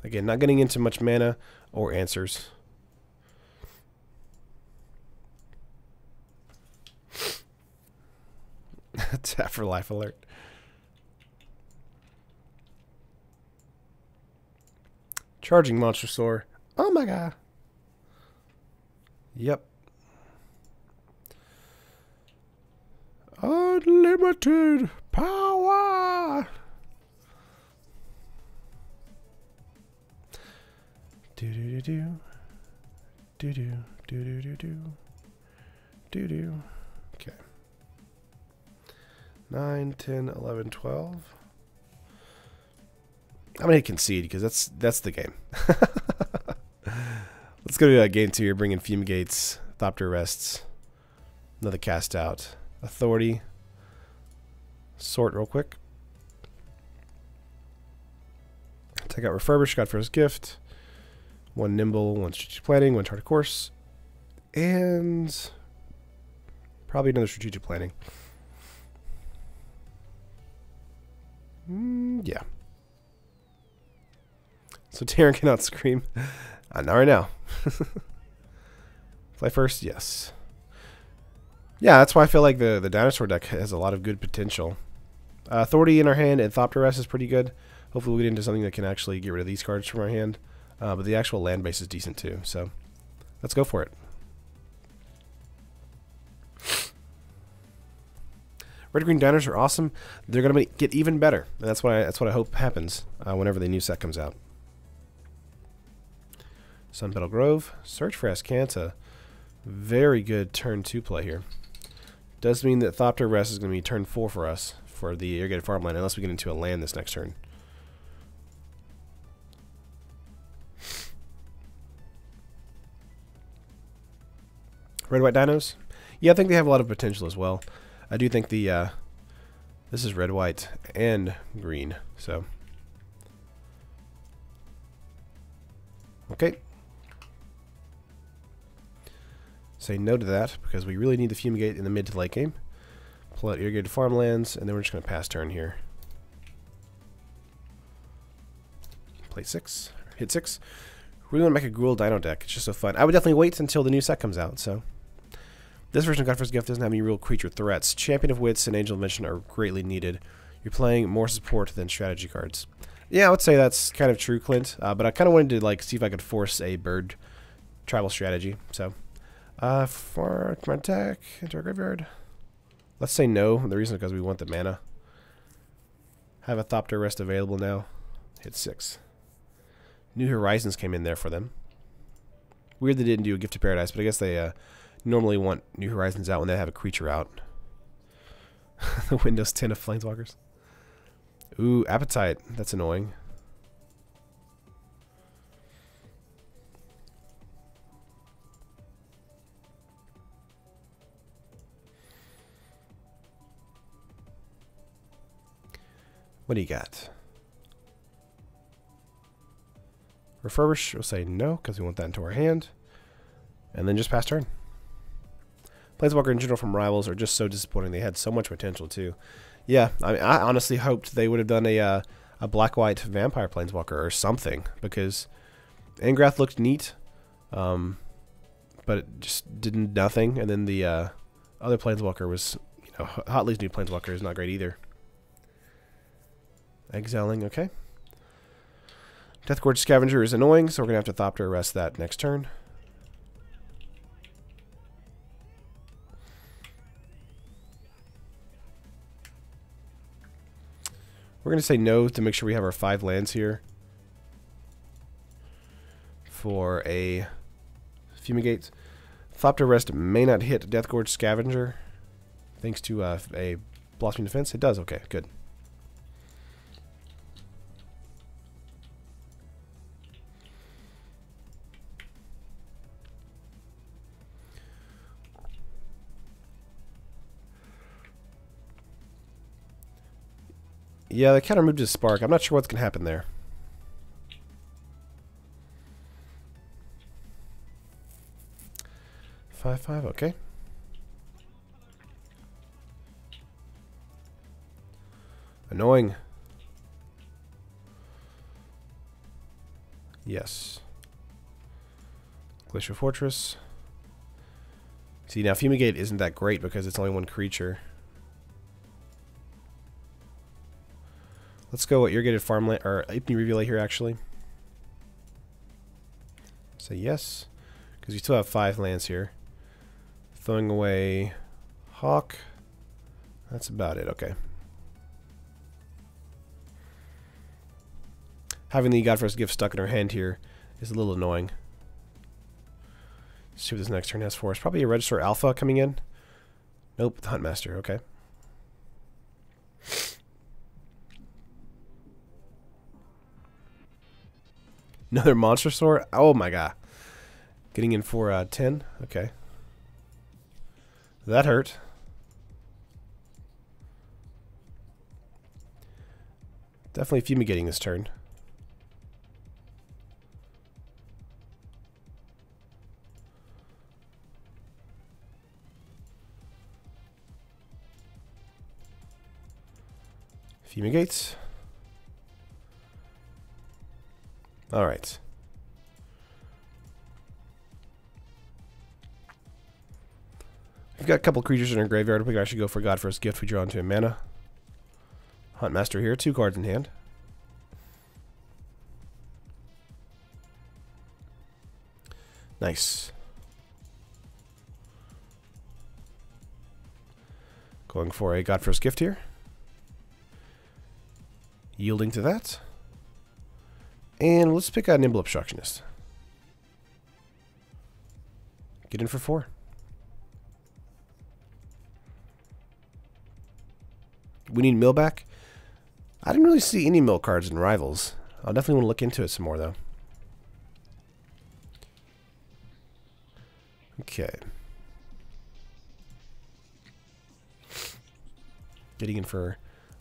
Again, not getting into much mana or answers. Tap for life alert. Charging Monster Soar. Oh my god. Yep. Unlimited power. Do do do do do do do do do do do. Okay. 9, 10, 11, 12. I'm gonna hit concede because that's the game. Let's go to game 2 here. Bring in Fumigates, Thopter Arrests, another cast out. Authority. Sort real quick. Take out Refurbish, got first gift. 1 Nimble, 1 Strategic Planning, 1 Chart of Course. And probably another Strategic Planning. Yeah. So Taryn cannot scream. Not right now. Play first, yes. Yeah, that's why I feel like the dinosaur deck has a lot of good potential. Authority in our hand and Thopter Arrest is pretty good. Hopefully we'll get into something that can actually get rid of these cards from our hand. But the actual land base is decent too, so let's go for it. Red Green Diners are awesome. They're gonna get even better, and that's what I hope happens whenever the new set comes out. Sunpetal Grove, search for Ascanta. Very good turn 2 play here. Does mean that Thopter Arrest is going to be turn 4 for us for the irrigated farmland, unless we get into a land this next turn. Red White Dinos? Yeah, I think they have a lot of potential as well. I do think the this is red, white, and green. So okay. Say no to that because we really need the Fumigate in the mid to late game. Pull out irrigated farmlands, and then we're just going to pass turn here. Play 6, hit 6. We're going to make a Gruul Dino deck. It's just so fun. I would definitely wait until the new set comes out. So this version of Godfrey's Gift doesn't have any real creature threats. Champion of Wits and Angel of Mention are greatly needed. You're playing more support than strategy cards. Yeah, I would say that's kind of true, Clint. But I kind of wanted to see if I could force a bird tribal strategy. So, for my attack into our graveyard, let's say no. The reason is because we want the mana. Have a Thopter Rest available now. Hit 6. New Horizons came in there for them. Weird they didn't do a Gift of Paradise, but I guess they normally want New Horizons out when they have a creature out. The Windows 10 of Planeswalkers. Ooh, Appetite. That's annoying. What do you got? Refurbish, we'll say no, because we want that into our hand. And then just pass turn. Planeswalker in general from Rivals are just so disappointing. They had so much potential, too. Yeah, I mean, I honestly hoped they would have done a black-white Vampire Planeswalker or something, because Angrath looked neat, but it just did nothing. And then the other Planeswalker was, you know, Hotley's new Planeswalker is not great either. Exiling, okay. Deathgorge Scavenger is annoying, so we're going to have to Thopter Arrest that next turn. We're going to say no to make sure we have our 5 lands here for a Fumigate. Thopter Arrest may not hit Deathgorge Scavenger thanks to a Blossoming Defense. It does, okay, good. Yeah, they kind of moved his Spark. I'm not sure what's going to happen there. Five, okay. Annoying. Yes. Glacial Fortress. See, now Fumigate isn't that great because it's only one creature. Let's go what irrigated farmland or Ipni Relay here actually. Say yes, because you still have 5 lands here. Throwing away Hawk. That's about it. Okay. Having the Godforsaken Gift stuck in our hand here is a little annoying. Let's see what this next turn has for us. Probably a Register Alpha coming in. Nope, the Huntmaster. Okay. Another Monster Sword? Oh my god. Getting in for 10? Okay. That hurt. Definitely Fumigating this turn. Fumigates. Alright. We've got a couple creatures in our graveyard. We could actually go for Godforsaken Gift. We draw into a mana. Huntmaster here. 2 cards in hand. Nice. Going for a Godforsaken Gift here. Yielding to that. And let's pick a Nimble Obstructionist. Get in for 4. We need mill back. I didn't really see any mill cards in Rivals. I'll definitely want to look into it some more, though. Okay. Getting in for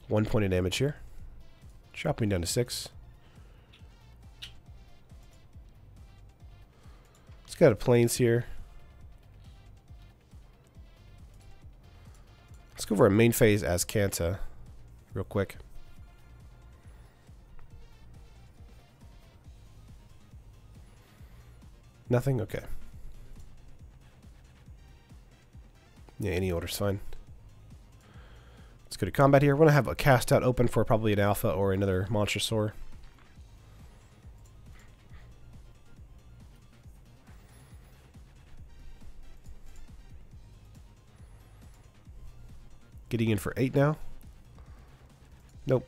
1 point of damage here. Chopping down to 6. It's got a Plains here. Let's go over a main phase as Kanta real quick. Nothing? Okay. Yeah, any order's fine. Let's go to combat here. We're going to have a cast out open for probably an alpha or another Monster Sword. Getting in for 8 now. Nope.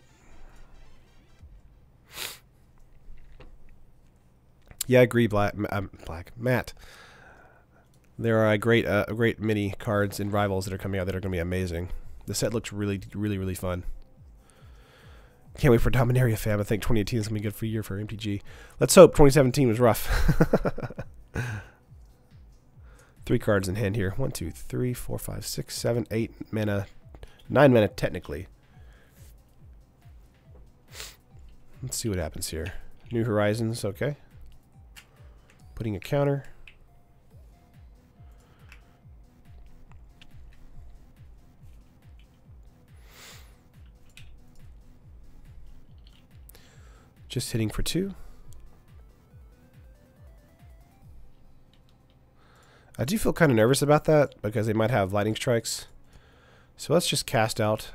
Yeah, I agree, Matt. There are a great mini cards and rivals that are coming out that are going to be amazing. The set looks really fun. Can't wait for Dominaria, fam. I think 2018 is going to be a good year for MTG. Let's hope 2017 was rough. 3 cards in hand here. 1, 2, 3, 4, 5, 6, 7, 8 mana. 9 mana, technically. Let's see what happens here. New Horizons, okay. Putting a counter. Just hitting for 2. I do feel kind of nervous about that because they might have lightning strikes. So let's just cast out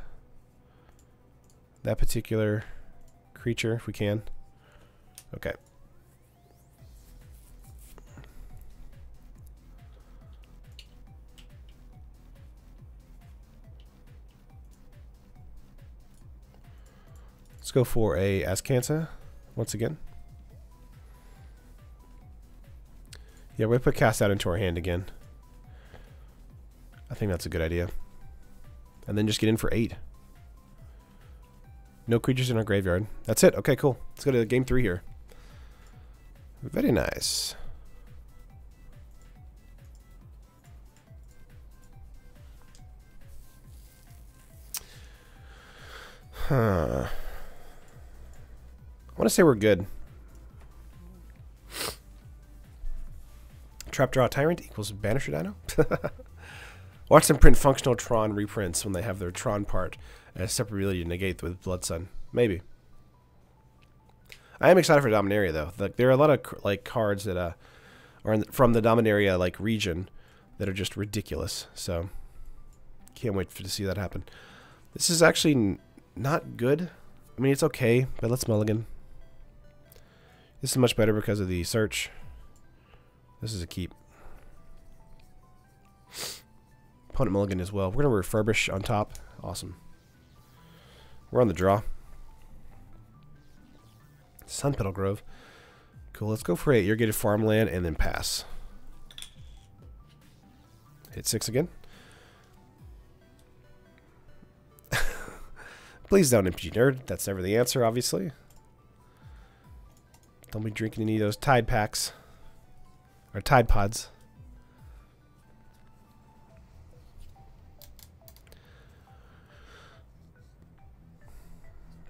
that particular creature if we can. Okay. Let's go for a Azcanta once again. Yeah, we're going to put cast out into our hand again. I think that's a good idea. And then just get in for 8. No creatures in our graveyard. That's it. Okay, cool. Let's go to game 3 here. Very nice. Huh. I want to say we're good. Trap Draw Tyrant equals Banisher Dino. Watch them print functional Tron reprints when they have their Tron part as separate ability to negate with Blood Sun. Maybe. I am excited for Dominaria though. There are a lot of like cards that are from the Dominaria like region that are just ridiculous. So can't wait to see that happen. This is actually not good. I mean, it's okay, but let's mulligan. This is much better because of the search. This is a keep. Opponent mulligan as well. We're going to refurbish on top. Awesome. We're on the draw. Sunpetal Grove. Cool. Let's go for 8 irrigated farmland and then pass. Hit 6 again. Please don't, MPG nerd. That's never the answer, obviously. Don't be drinking any of those Tide Packs. Or Tide Pods.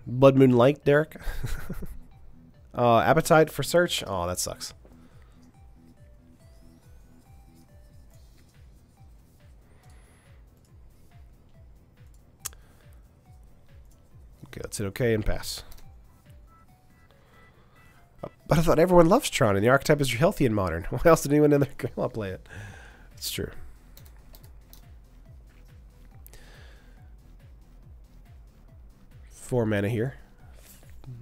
Blood Moon Light, Derek. Appetite for search. Oh, that sucks. Okay, let's hit okay and pass. But I thought everyone loves Tron and the archetype is healthy and modern. Why else did anyone in their grandma play it? It's true. Four mana here.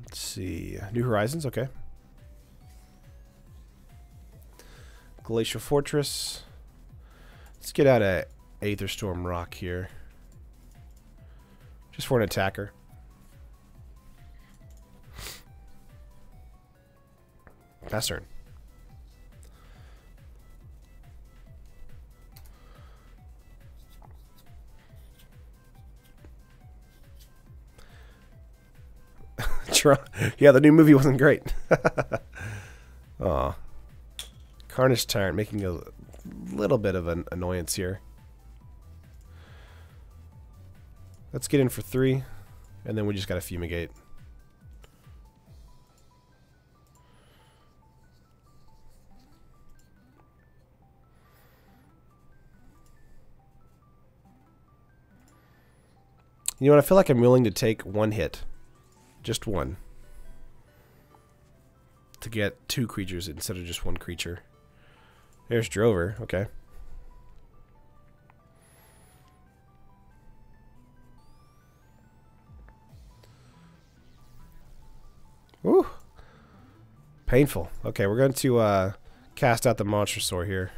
Let's see. New Horizons, okay. Glacial Fortress. Let's get out a Aetherstorm Rock here. Just for an attacker. Pass turn. Yeah, the new movie wasn't great. Aw. Carnage Tyrant making a little bit of an annoyance here. Let's get in for 3, and then we just got to fumigate. You know what? I feel like I'm willing to take 1 hit. Just 1. To get 2 creatures instead of just 1 creature. There's Drover. Okay. Woo! Painful. Okay, we're going to cast out the Monstrosaur here.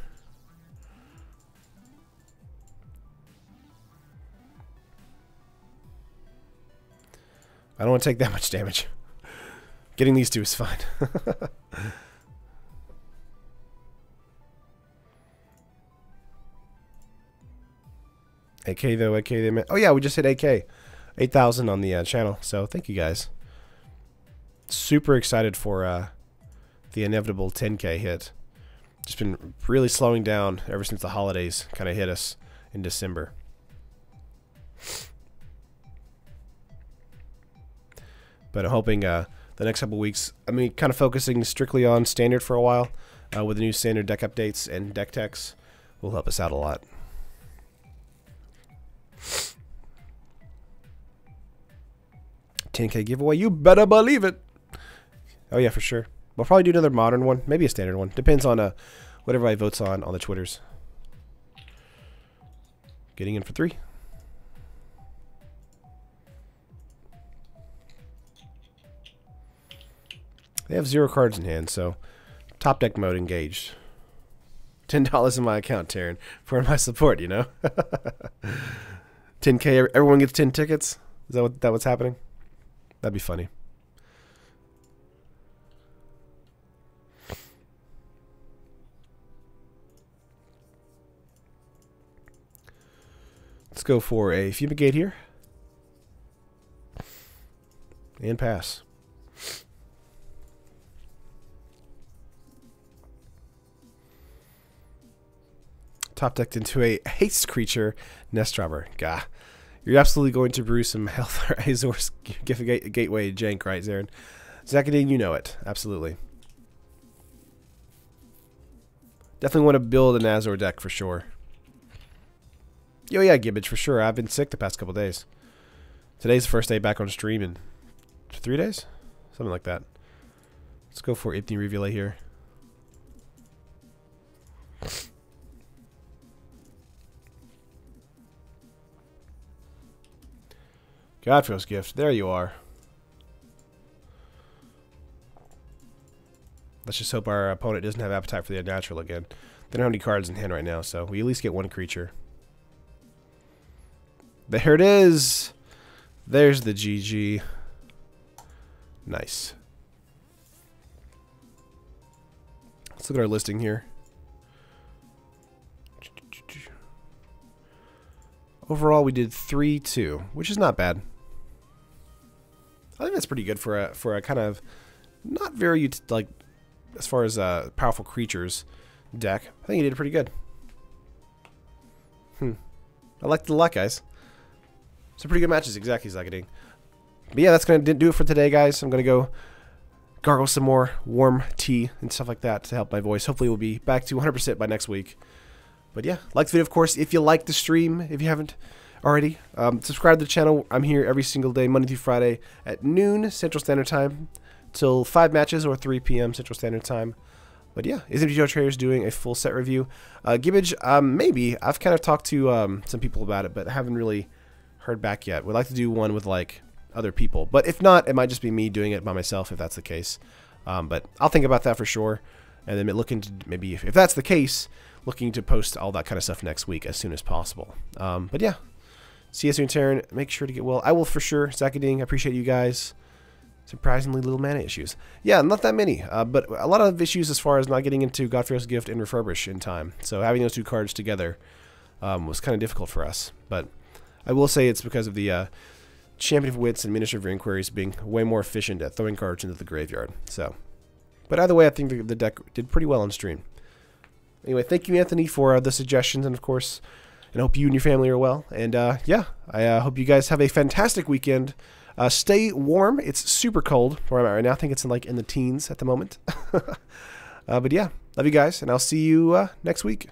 I don't want to take that much damage. Getting these two is fine. AK though, AK they meant. Oh yeah, we just hit AK. 8,000 on the channel, so thank you guys. Super excited for the inevitable 10K hit. Just been really slowing down ever since the holidays kind of hit us in December. But I'm hoping the next couple weeks, I mean, kind of focusing strictly on standard for a while with the new standard deck updates and deck techs will help us out a lot. $10K giveaway, you better believe it. Oh yeah, for sure. We'll probably do another modern one, maybe a standard one. Depends on what everybody votes on the Twitters. Getting in for 3. They have 0 cards in hand, so top deck mode engaged. $10 in my account, Taryn, for my support, you know? 10K, everyone gets 10 tickets? Is that what's happening? That'd be funny. Let's go for a Fumigate here. And pass. Top decked into a haste creature, Nest Robber. Gah. You're absolutely going to brew some health or Azor's gateway jank, right, Zarin? Zakadine, you know it. Absolutely. Definitely want to build an Azor deck for sure. Yo, yeah, Gibbage, for sure. I've been sick the past couple days. Today's the first day back on stream in 3 days? Something like that. Let's go for Ipni Reveal here. Godfrey's Gift. There you are. Let's just hope our opponent doesn't have appetite for the unnatural again. They don't have any cards in hand right now, so we at least get 1 creature. There it is. There's the GG. Nice. Let's look at our listing here. Overall, we did 3-2, which is not bad. I think that's pretty good for a kind of not very like as far as powerful creatures deck. I think you did pretty good. I like the luck, guys. Some pretty good matches, exactly, Zakading. But yeah, that's gonna do it for today, guys. I'm gonna go gargle some more warm tea and stuff like that to help my voice. Hopefully, we'll be back to 100% by next week. But yeah, like the video, of course, if you like the stream, if you haven't already. Subscribe to the channel. I'm here every single day, Monday through Friday at noon Central Standard Time till 5 matches or 3 p.m. Central Standard Time. But yeah, is MTGO Traders doing a full set review? Gibbage, maybe. I've kind of talked to some people about it, but haven't really heard back yet. We'd like to do one with like other people. But if not, it might just be me doing it by myself if that's the case. But I'll think about that for sure. And then look into maybe, if that's the case, looking to post all that kind of stuff next week as soon as possible. But yeah. See you soon, Taryn. Make sure to get well. I will for sure. Zakading, I appreciate you guys. Surprisingly little mana issues. Yeah, not that many, but a lot of issues as far as not getting into Godfrey's Gift and Refurbish in time. So having those 2 cards together was kind of difficult for us. But I will say it's because of the Champion of Wits and Ministry of Inquiries being way more efficient at throwing cards into the graveyard. So, but either way, I think the deck did pretty well on stream. Anyway, thank you, Anthony, for the suggestions, and of course, and I hope you and your family are well. And yeah, I hope you guys have a fantastic weekend. Stay warm. It's super cold where I'm at right now. I think it's in the teens at the moment. But yeah, love you guys, and I'll see you next week.